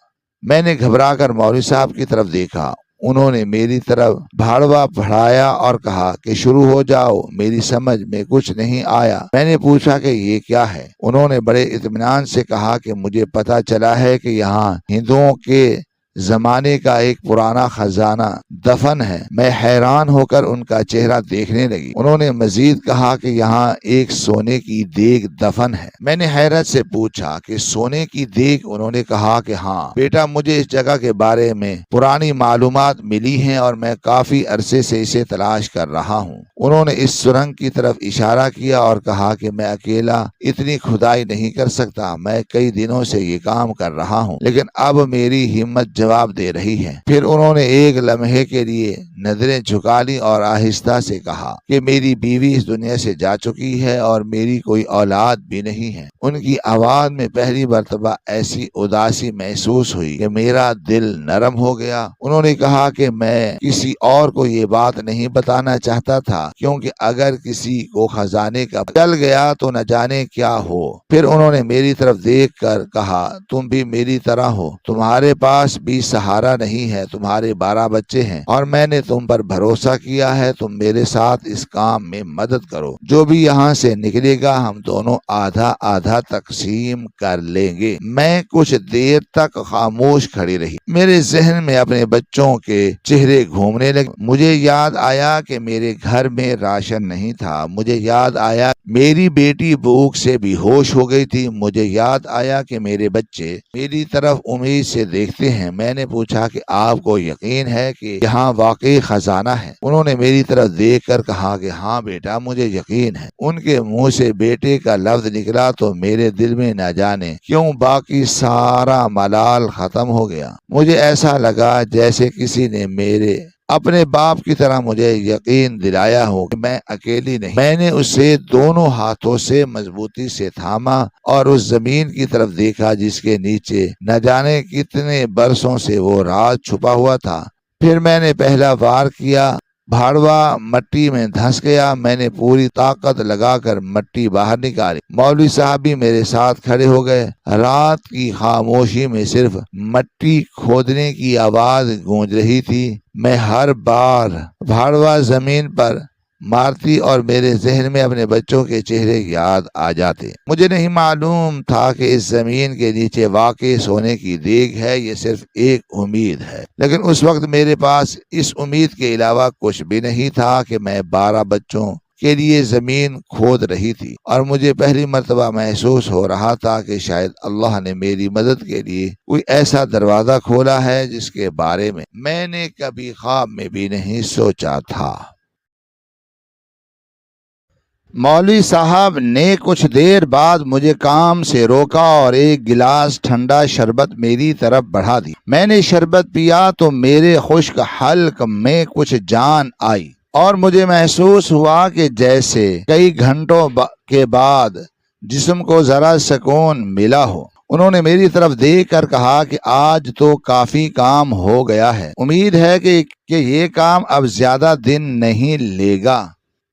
میں نے گھبرا کر مولوی صاحب کی طرف دیکھا۔ انہوں نے میری طرف بھاڑوا بڑھایا اور کہا کہ شروع ہو جاؤ۔ میری سمجھ میں کچھ نہیں آیا۔ میں نے پوچھا کہ یہ کیا ہے؟ انہوں نے بڑے اطمینان سے کہا کہ مجھے پتا چلا ہے کہ یہاں ہندوؤں کے زمانے کا ایک پرانا خزانہ دفن ہے۔ میں حیران ہو کر ان کا چہرہ دیکھنے لگی۔ انہوں نے مزید کہا کہ یہاں ایک سونے کی دیگ دفن ہے۔ میں نے حیرت سے پوچھا کہ سونے کی دیگ؟ انہوں نے کہا کہ ہاں بیٹا، مجھے اس جگہ کے بارے میں پرانی معلومات ملی ہیں اور میں کافی عرصے سے اسے تلاش کر رہا ہوں۔ انہوں نے اس سرنگ کی طرف اشارہ کیا اور کہا کہ میں اکیلا اتنی کھدائی نہیں کر سکتا، میں کئی دنوں سے یہ کام کر رہا ہوں، لیکن اب میری ہمت جواب دے رہی ہے۔ پھر انہوں نے ایک لمحے کے لیے نظریں جھکا لی اور آہستہ سے کہا کہ میری بیوی اس دنیا سے جا چکی ہے اور میری کوئی اولاد بھی نہیں ہے۔ ان کی آواز میں پہلی مرتبہ ایسی اداسی محسوس ہوئی کہ میرا دل نرم ہو گیا۔ انہوں نے کہا کہ میں کسی اور کو یہ بات نہیں بتانا چاہتا تھا، کیونکہ اگر کسی کو خزانے کا چل گیا تو نہ جانے کیا ہو۔ پھر انہوں نے میری طرف دیکھ کر کہا، تم بھی میری طرح ہو، تمہارے پاس بھی بھی سہارا نہیں ہے، تمہارے 12 بچے ہیں اور میں نے تم پر بھروسہ کیا ہے، تم میرے ساتھ اس کام میں مدد کرو، جو بھی یہاں سے نکلے گا ہم دونوں آدھا آدھا تقسیم کر لیں گے۔ میں کچھ دیر تک خاموش کھڑی رہی، میرے ذہن میں اپنے بچوں کے چہرے گھومنے لگے۔ مجھے یاد آیا کہ میرے گھر میں راشن نہیں تھا، مجھے یاد آیا میری بیٹی بھوک سے بے ہوش ہو گئی تھی، مجھے یاد آیا کہ میرے بچے میری طرف امید سے دیکھتے ہیں۔ میں نے پوچھا کہ آپ کو یقین ہے کہ یہاں واقعی خزانہ ہے؟ انہوں نے میری طرف دیکھ کر کہا کہ ہاں بیٹا مجھے یقین ہے۔ ان کے منہ سے بیٹے کا لفظ نکلا تو میرے دل میں نہ جانے کیوں باقی سارا ملال ختم ہو گیا۔ مجھے ایسا لگا جیسے کسی نے میرے اپنے باپ کی طرح مجھے یقین دلایا ہو کہ میں اکیلی نہیں۔ میں نے اسے دونوں ہاتھوں سے مضبوطی سے تھاما اور اس زمین کی طرف دیکھا جس کے نیچے نہ جانے کتنے برسوں سے وہ راز چھپا ہوا تھا۔ پھر میں نے پہلا وار کیا، بھاڑوا مٹی میں دھنس گیا۔ میں نے پوری طاقت لگا کر مٹی باہر نکالی۔ مولوی صاحب بھی میرے ساتھ کھڑے ہو گئے۔ رات کی خاموشی میں صرف مٹی کھودنے کی آواز گونج رہی تھی۔ میں ہر بار بھاڑوا زمین پر مارتی اور میرے ذہن میں اپنے بچوں کے چہرے یاد آ جاتے۔ مجھے نہیں معلوم تھا کہ اس زمین کے نیچے واقع سونے کی دیگ ہے، یہ صرف ایک امید ہے، لیکن اس وقت میرے پاس اس امید کے علاوہ کچھ بھی نہیں تھا کہ میں 12 بچوں کے لیے زمین کھود رہی تھی، اور مجھے پہلی مرتبہ محسوس ہو رہا تھا کہ شاید اللہ نے میری مدد کے لیے کوئی ایسا دروازہ کھولا ہے جس کے بارے میں نے کبھی خواب میں بھی نہیں سوچا تھا۔ مولوی صاحب نے کچھ دیر بعد مجھے کام سے روکا اور ایک گلاس ٹھنڈا شربت میری طرف بڑھا دی۔ میں نے شربت پیا تو میرے خشک حلق میں کچھ جان آئی اور مجھے محسوس ہوا کہ جیسے کئی گھنٹوں کے بعد جسم کو ذرا سکون ملا ہو۔ انہوں نے میری طرف دیکھ کر کہا کہ آج تو کافی کام ہو گیا ہے، امید ہے کہ یہ کام اب زیادہ دن نہیں لے گا۔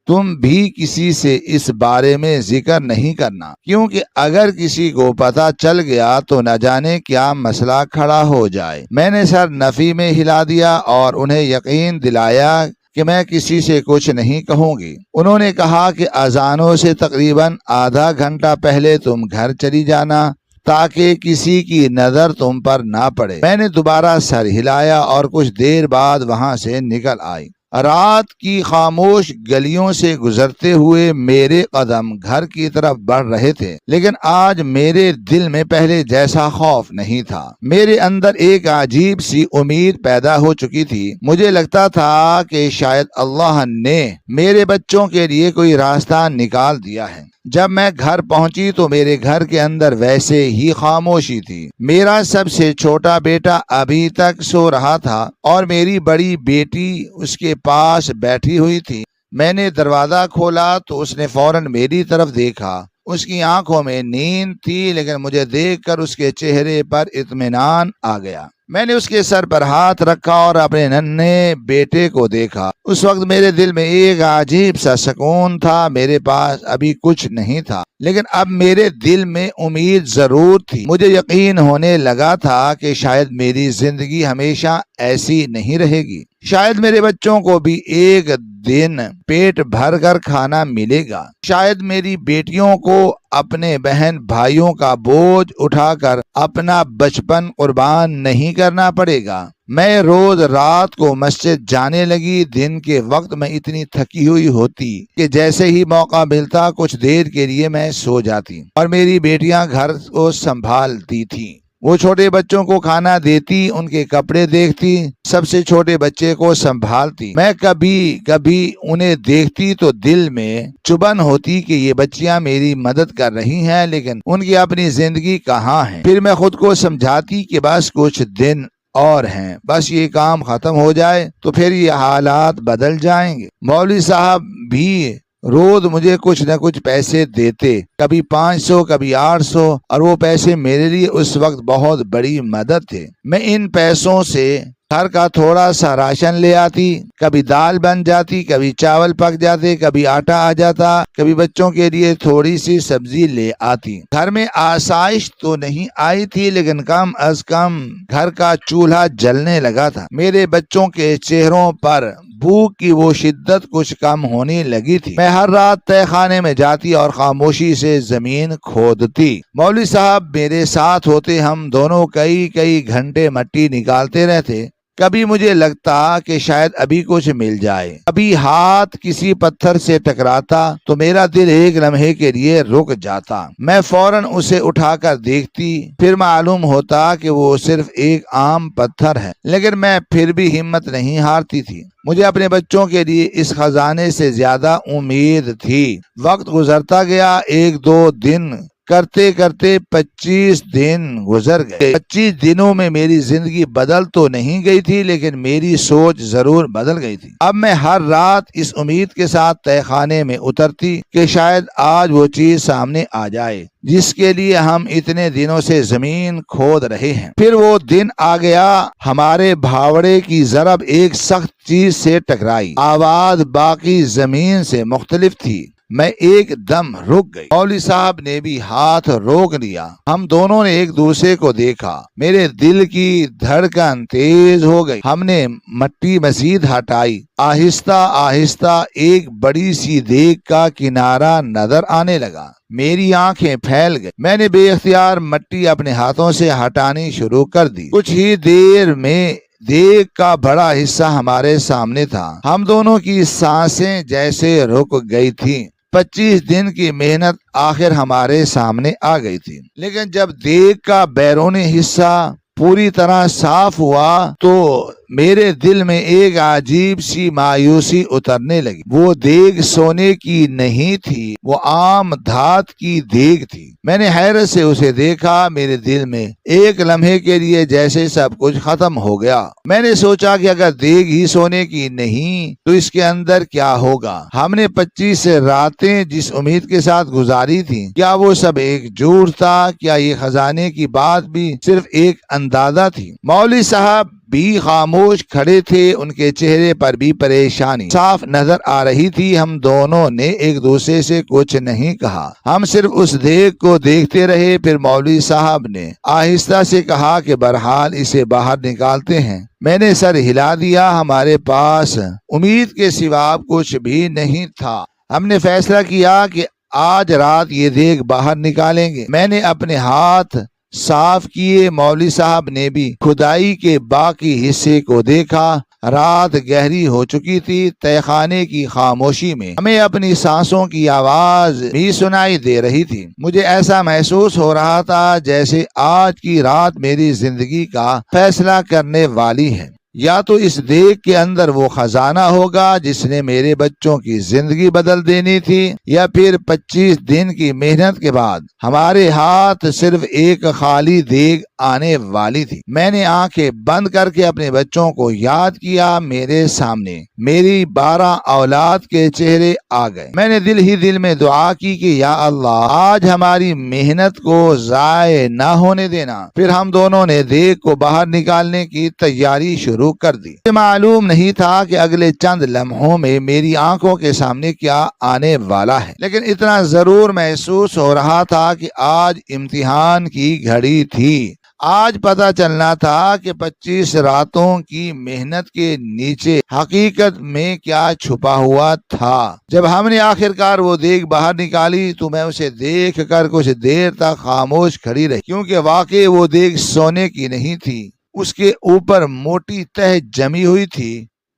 تم بھی کسی سے اس بارے میں ذکر نہیں کرنا، کیونکہ اگر کسی کو پتہ چل گیا تو نہ جانے کیا مسئلہ کھڑا ہو جائے۔ میں نے سر نفی میں ہلا دیا اور انہیں یقین دلایا کہ میں کسی سے کچھ نہیں کہوں گی۔ انہوں نے کہا کہ اذانوں سے تقریباً آدھا گھنٹہ پہلے تم گھر چلی جانا تاکہ کسی کی نظر تم پر نہ پڑے۔ میں نے دوبارہ سر ہلایا اور کچھ دیر بعد وہاں سے نکل آئی۔ رات کی خاموش گلیوں سے گزرتے ہوئے میرے قدم گھر کی طرف بڑھ رہے تھے، لیکن آج میرے دل میں پہلے جیسا خوف نہیں تھا۔ میرے اندر ایک عجیب سی امید پیدا ہو چکی تھی۔ مجھے لگتا تھا کہ شاید اللہ نے میرے بچوں کے لیے کوئی راستہ نکال دیا ہے۔ جب میں گھر پہنچی تو میرے گھر کے اندر ویسے ہی خاموشی تھی۔ میرا سب سے چھوٹا بیٹا ابھی تک سو رہا تھا اور میری بڑی بیٹی اس کے پاس بیٹھی ہوئی تھی۔ میں نے دروازہ کھولا تو اس نے فوراً میری طرف دیکھا۔ اس کی آنکھوں میں نیند تھی، لیکن مجھے دیکھ کر اس کے چہرے پر اطمینان آ گیا۔ میں نے اس کے سر پر ہاتھ رکھا اور اپنے ننھے بیٹے کو دیکھا۔ اس وقت میرے دل میں ایک عجیب سا سکون تھا۔ میرے پاس ابھی کچھ نہیں تھا، لیکن اب میرے دل میں امید ضرور تھی۔ مجھے یقین ہونے لگا تھا کہ شاید میری زندگی ہمیشہ ایسی نہیں رہے گی۔ شاید میرے بچوں کو بھی ایک دن پیٹ بھر کر کھانا ملے گا۔ شاید میری بیٹیوں کو اپنے بہن بھائیوں کا بوجھ اٹھا کر اپنا بچپن قربان نہیں کرنا پڑے گا۔ میں روز رات کو مسجد جانے لگی۔ دن کے وقت میں اتنی تھکی ہوئی ہوتی کہ جیسے ہی موقع ملتا کچھ دیر کے لیے میں سو جاتی اور میری بیٹیاں گھر کو سنبھالتی تھیں۔ وہ چھوٹے بچوں کو کھانا دیتی، ان کے کپڑے دیکھتی، سب سے چھوٹے بچے کو سنبھالتی۔ میں کبھی کبھی انہیں دیکھتی تو دل میں چبھن ہوتی کہ یہ بچیاں میری مدد کر رہی ہیں، لیکن ان کی اپنی زندگی کہاں ہے۔ پھر میں خود کو سمجھاتی کہ بس کچھ دن اور ہیں، بس یہ کام ختم ہو جائے تو پھر یہ حالات بدل جائیں گے۔ مولوی صاحب بھی روز مجھے کچھ نہ کچھ پیسے دیتے، کبھی 500 کبھی 800، اور وہ پیسے میرے لیے اس وقت بہت بڑی مدد تھے۔ میں ان پیسوں سے گھر کا تھوڑا سا راشن لے آتی، کبھی دال بن جاتی، کبھی چاول پک جاتے، کبھی آٹا آ جاتا، کبھی بچوں کے لیے تھوڑی سی سبزی لے آتی۔ گھر میں آسائش تو نہیں آئی تھی، لیکن کم از کم گھر کا چولہا جلنے لگا تھا۔ میرے بچوں کے چہروں پر بھوک کی وہ شدت کچھ کم ہونے لگی تھی۔ میں ہر رات تہہ خانے میں جاتی اور خاموشی سے زمین کھودتی۔ مولوی صاحب میرے ساتھ ہوتے، ہم دونوں کئی گھنٹے مٹی نکالتے رہتے۔ کبھی مجھے لگتا کہ شاید ابھی کچھ مل جائے، کبھی ہاتھ کسی پتھر سے ٹکراتا تو میرا دل ایک لمحے کے لیے رک جاتا۔ میں فوراً اسے اٹھا کر دیکھتی، پھر معلوم ہوتا کہ وہ صرف ایک عام پتھر ہے، لیکن میں پھر بھی ہمت نہیں ہارتی تھی۔ مجھے اپنے بچوں کے لیے اس خزانے سے زیادہ امید تھی۔ وقت گزرتا گیا، 1-2 دن کرتے کرتے 25 دن گزر گئے۔ 25 دنوں میں میری زندگی بدل تو نہیں گئی تھی، لیکن میری سوچ ضرور بدل گئی تھی۔ اب میں ہر رات اس امید کے ساتھ تہہ خانے میں اترتی کہ شاید آج وہ چیز سامنے آ جائے جس کے لیے ہم اتنے دنوں سے زمین کھود رہے ہیں۔ پھر وہ دن آ گیا۔ ہمارے بھاوڑے کی ضرب ایک سخت چیز سے ٹکرائی۔ آواز باقی زمین سے مختلف تھی۔ میں ایک دم رک گئی۔ مولوی صاحب نے بھی ہاتھ روک لیا۔ ہم دونوں نے ایک دوسرے کو دیکھا۔ میرے دل کی دھڑکن تیز ہو گئی۔ ہم نے مٹی مزید ہٹائی۔ آہستہ آہستہ ایک بڑی سی دیگ کا کنارہ نظر آنے لگا۔ میری آنکھیں پھیل گئی۔ میں نے بے اختیار مٹی اپنے ہاتھوں سے ہٹانی شروع کر دی۔ کچھ ہی دیر میں دیگ کا بڑا حصہ ہمارے سامنے تھا۔ ہم دونوں کی سانسیں جیسے رک گئی تھیں۔ 25 دن کی محنت آخر ہمارے سامنے آ گئی تھی، لیکن جب دیگ کا بیرونی حصہ پوری طرح صاف ہوا تو میرے دل میں ایک عجیب سی مایوسی اترنے لگی۔ وہ دیگ سونے کی نہیں تھی، وہ عام دھات کی دیگ تھی۔ میں نے حیرت سے اسے دیکھا۔ میرے دل میں ایک لمحے کے لیے جیسے سب کچھ ختم ہو گیا۔ میں نے سوچا کہ اگر دیگ ہی سونے کی نہیں تو اس کے اندر کیا ہوگا؟ ہم نے 25 راتیں جس امید کے ساتھ گزاری تھی، کیا وہ سب ایک جھوٹ تھا؟ کیا یہ خزانے کی بات بھی صرف ایک اندازہ تھی؟ مولوی صاحب بھی خاموش کھڑے تھے، ان کے چہرے پر بھی پریشانی صاف نظر آ رہی تھی۔ ہم دونوں نے ایک دوسرے سے کچھ نہیں کہا، ہم صرف اس دیگ کو دیکھتے رہے۔ پھر مولوی صاحب نے آہستہ سے کہا کہ بہرحال اسے باہر نکالتے ہیں۔ میں نے سر ہلا دیا۔ ہمارے پاس امید کے سوا کچھ بھی نہیں تھا۔ ہم نے فیصلہ کیا کہ آج رات یہ دیگ باہر نکالیں گے۔ میں نے اپنے ہاتھ صاف کیے۔ مولوی صاحب نے بھی کھدائی کے باقی حصے کو دیکھا۔ رات گہری ہو چکی تھی۔ تہہ خانے کی خاموشی میں ہمیں اپنی سانسوں کی آواز بھی سنائی دے رہی تھی۔ مجھے ایسا محسوس ہو رہا تھا جیسے آج کی رات میری زندگی کا فیصلہ کرنے والی ہے۔ یا تو اس دیگ کے اندر وہ خزانہ ہوگا جس نے میرے بچوں کی زندگی بدل دینی تھی، یا پھر 25 دن کی محنت کے بعد ہمارے ہاتھ صرف ایک خالی دیگ آنے والی تھی۔ میں نے آنکھیں بند کر کے اپنے بچوں کو یاد کیا۔ میرے سامنے میری 12 اولاد کے چہرے آ گئے۔ میں نے دل ہی دل میں دعا کی کہ یا اللہ، آج ہماری محنت کو ضائع نہ ہونے دینا۔ پھر ہم دونوں نے دیگ کو باہر نکالنے کی تیاری شروع کر دی۔ مجھے معلوم نہیں تھا کہ اگلے چند لمحوں میں میری آنکھوں کے سامنے کیا آنے والا ہے، لیکن اتنا ضرور محسوس ہو رہا تھا کہ آج امتحان کی گھڑی تھی۔ آج پتہ چلنا تھا کہ 25 راتوں کی محنت کے نیچے حقیقت میں کیا چھپا ہوا تھا۔ جب ہم نے آخرکار وہ دیگ باہر نکالی تو میں اسے دیکھ کر کچھ دیر تک خاموش کھڑی رہی، کیونکہ واقعی وہ دیگ سونے کی نہیں تھی۔ اس کے اوپر موٹی تہ جمی ہوئی تھی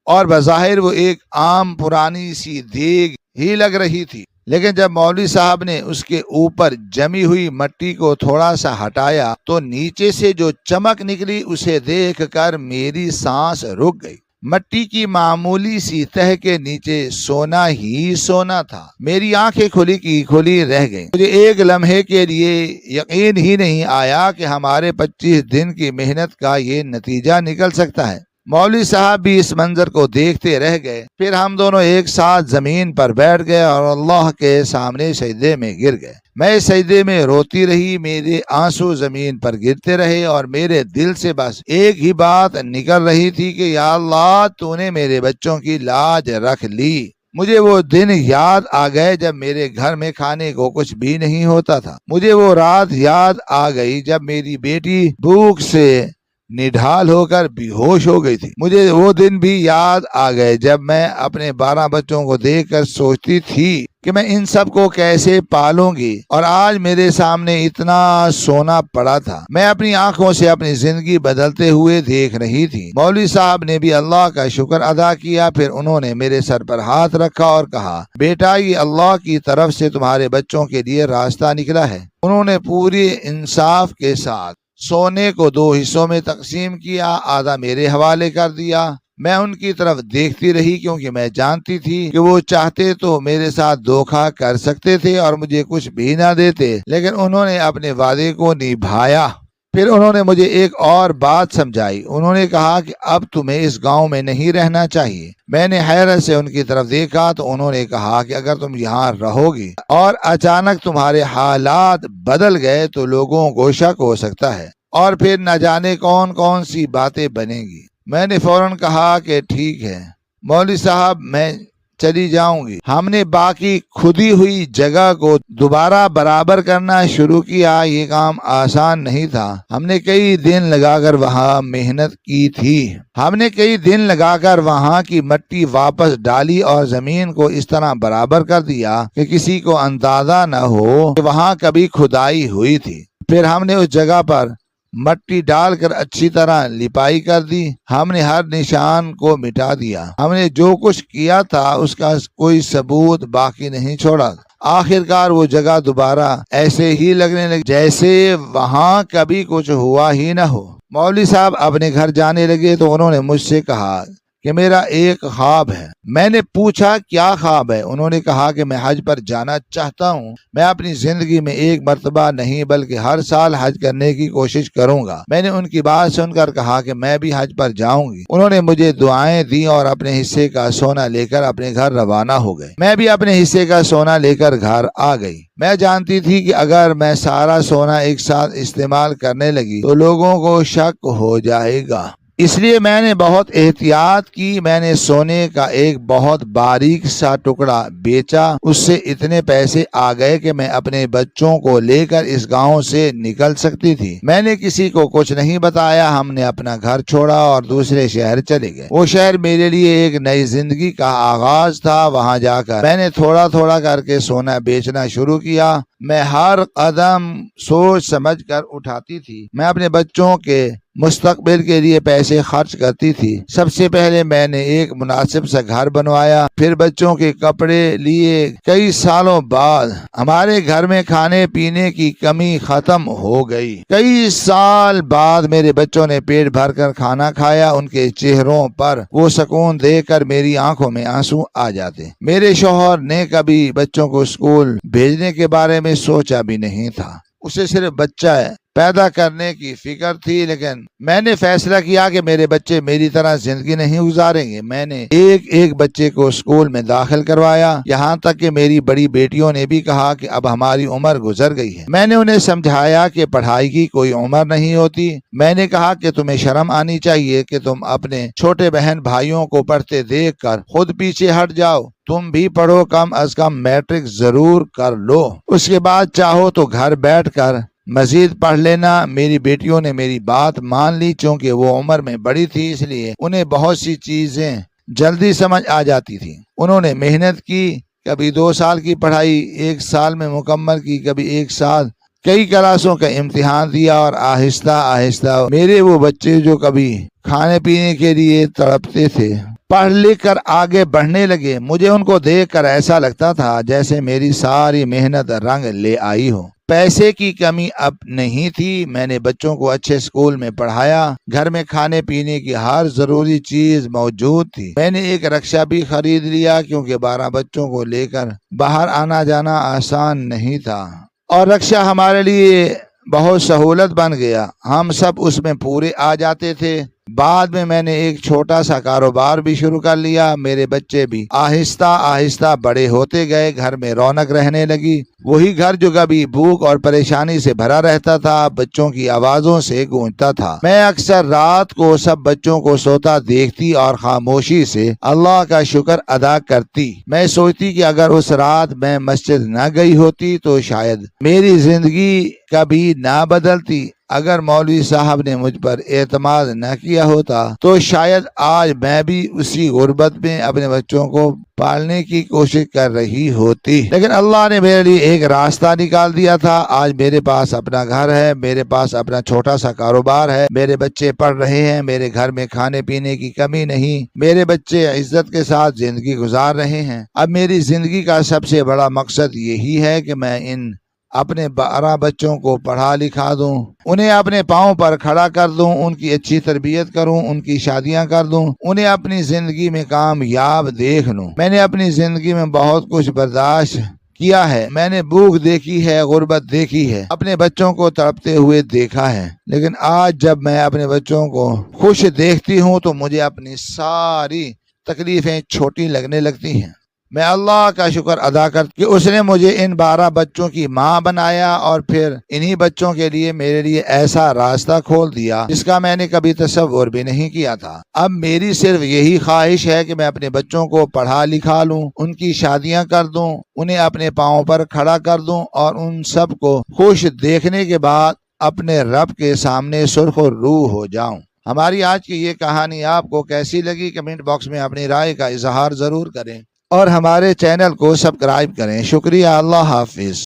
اور بظاہر وہ ایک عام پرانی سی دیگ ہی لگ رہی تھی، لیکن جب مولوی صاحب نے اس کے اوپر جمی ہوئی مٹی کو تھوڑا سا ہٹایا تو نیچے سے جو چمک نکلی اسے دیکھ کر میری سانس رک گئی۔ مٹی کی معمولی سی تہ کے نیچے سونا ہی سونا تھا۔ میری آنکھیں کھلی کی کھلی رہ گئیں۔ مجھے ایک لمحے کے لیے یقین ہی نہیں آیا کہ ہمارے 25 دن کی محنت کا یہ نتیجہ نکل سکتا ہے۔ مولوی صاحب بھی اس منظر کو دیکھتے رہ گئے۔ پھر ہم دونوں ایک ساتھ زمین پر بیٹھ گئے اور اللہ کے سامنے سجدے میں گر گئے۔ میں سجدے میں روتی رہی، میرے آنسو زمین پر گرتے رہے اور میرے دل سے بس ایک ہی بات نکل رہی تھی کہ یا اللہ تو نے میرے بچوں کی لاج رکھ لی۔ مجھے وہ دن یاد آ گئے جب میرے گھر میں کھانے کو کچھ بھی نہیں ہوتا تھا۔ مجھے وہ رات یاد آ گئی جب میری بیٹی بھوک سے نڈھال ہو کر بے ہوش ہو گئی تھی۔ مجھے وہ دن بھی یاد آ گئے جب میں اپنے 12 بچوں کو دیکھ کر سوچتی تھی کہ میں ان سب کو کیسے پالوں گی، اور آج میرے سامنے اتنا سونا پڑا تھا۔ میں اپنی آنکھوں سے اپنی زندگی بدلتے ہوئے دیکھ رہی تھی۔ مولوی صاحب نے بھی اللہ کا شکر ادا کیا، پھر انہوں نے میرے سر پر ہاتھ رکھا اور کہا بیٹا یہ اللہ کی طرف سے تمہارے بچوں کے لیے راستہ نکلا ہے۔ انہوں نے پورے انصاف کے ساتھ سونے کو 2 حصوں میں تقسیم کیا، آدھا میرے حوالے کر دیا۔ میں ان کی طرف دیکھتی رہی کیونکہ میں جانتی تھی کہ وہ چاہتے تو میرے ساتھ دھوکہ کر سکتے تھے اور مجھے کچھ بھی نہ دیتے، لیکن انہوں نے اپنے وعدے کو نبھایا۔ پھر انہوں نے مجھے ایک اور بات سمجھائی۔ انہوں نے کہا کہ اب تمہیں اس گاؤں میں نہیں رہنا چاہیے۔ میں نے حیرت سے ان کی طرف دیکھا تو انہوں نے کہا کہ اگر تم یہاں رہو گی اور اچانک تمہارے حالات بدل گئے تو لوگوں کو شک ہو سکتا ہے اور پھر نہ جانے کون کون سی باتیں بنیں گی۔ میں نے فوراً کہا کہ ٹھیک ہے مولوی صاحب میں چلی جاؤں گی۔ ہم نے باقی کھدی ہوئی جگہ کو دوبارہ برابر کرنا شروع کیا۔ یہ کام آسان نہیں تھا۔ ہم نے کئی دن لگا کر وہاں محنت کی تھی۔ ہم نے کئی دن لگا کر وہاں کی مٹی واپس ڈالی اور زمین کو اس طرح برابر کر دیا کہ کسی کو اندازہ نہ ہو کہ وہاں کبھی کھدائی ہوئی تھی۔ پھر ہم نے اس جگہ پر مٹی ڈال کر اچھی طرح لپائی کر دی۔ ہم نے ہر نشان کو مٹا دیا۔ ہم نے جو کچھ کیا تھا اس کا کوئی ثبوت باقی نہیں چھوڑا۔ آخر کار وہ جگہ دوبارہ ایسے ہی لگنے لگی جیسے وہاں کبھی کچھ ہوا ہی نہ ہو۔ مولوی صاحب اپنے گھر جانے لگے تو انہوں نے مجھ سے کہا کہ میرا ایک خواب ہے۔ میں نے پوچھا کیا خواب ہے؟ انہوں نے کہا کہ میں حج پر جانا چاہتا ہوں۔ میں اپنی زندگی میں ایک مرتبہ نہیں بلکہ ہر سال حج کرنے کی کوشش کروں گا۔ میں نے ان کی بات سن کر کہا کہ میں بھی حج پر جاؤں گی۔ انہوں نے مجھے دعائیں دی اور اپنے حصے کا سونا لے کر اپنے گھر روانہ ہو گئے۔ میں بھی اپنے حصے کا سونا لے کر گھر آ گئی۔ میں جانتی تھی کہ اگر میں سارا سونا ایک ساتھ استعمال کرنے لگی تو لوگوں کو شک ہو جائے گا، اس لیے میں نے بہت احتیاط کی۔ میں نے سونے کا ایک بہت باریک سا ٹکڑا بیچا۔ اس سے اتنے پیسے آ گئے کہ میں اپنے بچوں کو لے کر اس گاؤں سے نکل سکتی تھی۔ میں نے کسی کو کچھ نہیں بتایا۔ ہم نے اپنا گھر چھوڑا اور دوسرے شہر چلے گئے۔ وہ شہر میرے لیے ایک نئی زندگی کا آغاز تھا۔ وہاں جا کر میں نے تھوڑا تھوڑا کر کے سونا بیچنا شروع کیا۔ میں ہر قدم سوچ سمجھ کر اٹھاتی تھی۔ میں اپنے بچوں کے مستقبل کے لیے پیسے خرچ کرتی تھی۔ سب سے پہلے میں نے ایک مناسب سا گھر بنوایا، پھر بچوں کے کپڑے لیے۔ کئی سالوں بعد ہمارے گھر میں کھانے پینے کی کمی ختم ہو گئی۔ کئی سال بعد میرے بچوں نے پیٹ بھر کر کھانا کھایا۔ ان کے چہروں پر وہ سکون دیکھ کر میری آنکھوں میں آنسو آ جاتے۔ میرے شوہر نے کبھی بچوں کو اسکول بھیجنے کے بارے میں سوچا بھی نہیں تھا۔ اسے صرف بچہ پیدا کرنے کی فکر تھی، لیکن میں نے فیصلہ کیا کہ میرے بچے میری طرح زندگی نہیں گزاریں گے۔ میں نے ایک ایک بچے کو اسکول میں داخل کروایا، یہاں تک کہ میری بڑی بیٹیوں نے بھی کہا کہ اب ہماری عمر گزر گئی ہے۔ میں نے انہیں سمجھایا کہ پڑھائی کی کوئی عمر نہیں ہوتی۔ میں نے کہا کہ تمہیں شرم آنی چاہیے کہ تم اپنے چھوٹے بہن بھائیوں کو پڑھتے دیکھ کر خود پیچھے ہٹ جاؤ۔ تم بھی پڑھو، کم از کم میٹرک ضرور کر لو، اس کے بعد چاہو تو گھر بیٹھ کر مزید پڑھ لینا۔ میری بیٹیوں نے میری بات مان لی۔ چونکہ وہ عمر میں بڑی تھی اس لیے انہیں بہت سی چیزیں جلدی سمجھ آ جاتی تھی۔ انہوں نے محنت کی، کبھی 2 سال کی پڑھائی 1 سال میں مکمل کی، کبھی 1 سال کئی کلاسوں کا امتحان دیا، اور آہستہ آہستہ میرے وہ بچے جو کبھی کھانے پینے کے لیے تڑپتے تھے پڑھ لکھ کر آگے بڑھنے لگے۔ مجھے ان کو دیکھ کر ایسا لگتا تھا جیسے میری ساری محنت رنگ لے آئی ہو۔ پیسے کی کمی اب نہیں تھی۔ میں نے بچوں کو اچھے اسکول میں پڑھایا۔ گھر میں کھانے پینے کی ہر ضروری چیز موجود تھی۔ میں نے ایک رکشہ بھی خرید لیا کیونکہ 12 بچوں کو لے کر باہر آنا جانا آسان نہیں تھا، اور رکشہ ہمارے لیے بہت سہولت بن گیا۔ ہم سب اس میں پورے آ جاتے تھے۔ بعد میں نے ایک چھوٹا سا کاروبار بھی شروع کر لیا۔ میرے بچے بھی آہستہ آہستہ بڑے ہوتے گئے، گھر میں رونق رہنے لگی۔ وہی گھر جو کبھی بھوک اور پریشانی سے بھرا رہتا تھا بچوں کی آوازوں سے گونجتا تھا۔ میں اکثر رات کو سب بچوں کو سوتا دیکھتی اور خاموشی سے اللہ کا شکر ادا کرتی۔ میں سوچتی کہ اگر اس رات میں مسجد نہ گئی ہوتی تو شاید میری زندگی کبھی نہ بدلتی۔ اگر مولوی صاحب نے مجھ پر اعتماد نہ کیا ہوتا تو شاید آج میں بھی اسی غربت میں اپنے بچوں کو پالنے کی کوشش کر رہی ہوتی، لیکن اللہ نے میرے لیے ایک راستہ نکال دیا تھا۔ آج میرے پاس اپنا گھر ہے، میرے پاس اپنا چھوٹا سا کاروبار ہے، میرے بچے پڑھ رہے ہیں، میرے گھر میں کھانے پینے کی کمی نہیں، میرے بچے عزت کے ساتھ زندگی گزار رہے ہیں۔ اب میری زندگی کا سب سے بڑا مقصد یہی ہے کہ میں ان اپنے 12 بچوں کو پڑھا لکھا دوں، انہیں اپنے پاؤں پر کھڑا کر دوں، ان کی اچھی تربیت کروں، ان کی شادیاں کر دوں، انہیں اپنی زندگی میں کامیاب دیکھ لوں۔ میں نے اپنی زندگی میں بہت کچھ برداشت کیا ہے، میں نے بھوک دیکھی ہے، غربت دیکھی ہے، اپنے بچوں کو تڑپتے ہوئے دیکھا ہے، لیکن آج جب میں اپنے بچوں کو خوش دیکھتی ہوں تو مجھے اپنی ساری تکلیفیں چھوٹی لگنے لگتی ہیں۔ میں اللہ کا شکر ادا کرتا کہ اس نے مجھے ان 12 بچوں کی ماں بنایا اور پھر انہی بچوں کے لیے میرے لیے ایسا راستہ کھول دیا جس کا میں نے کبھی تصور بھی نہیں کیا تھا۔ اب میری صرف یہی خواہش ہے کہ میں اپنے بچوں کو پڑھا لکھا لوں، ان کی شادیاں کر دوں، انہیں اپنے پاؤں پر کھڑا کر دوں اور ان سب کو خوش دیکھنے کے بعد اپنے رب کے سامنے سرخ روح ہو جاؤں۔ ہماری آج کی یہ کہانی آپ کو کیسی لگی؟ کمنٹ باکس میں اپنی رائے کا اظہار ضرور کریں اور ہمارے چینل کو سبسکرائب کریں۔ شکریہ، اللہ حافظ۔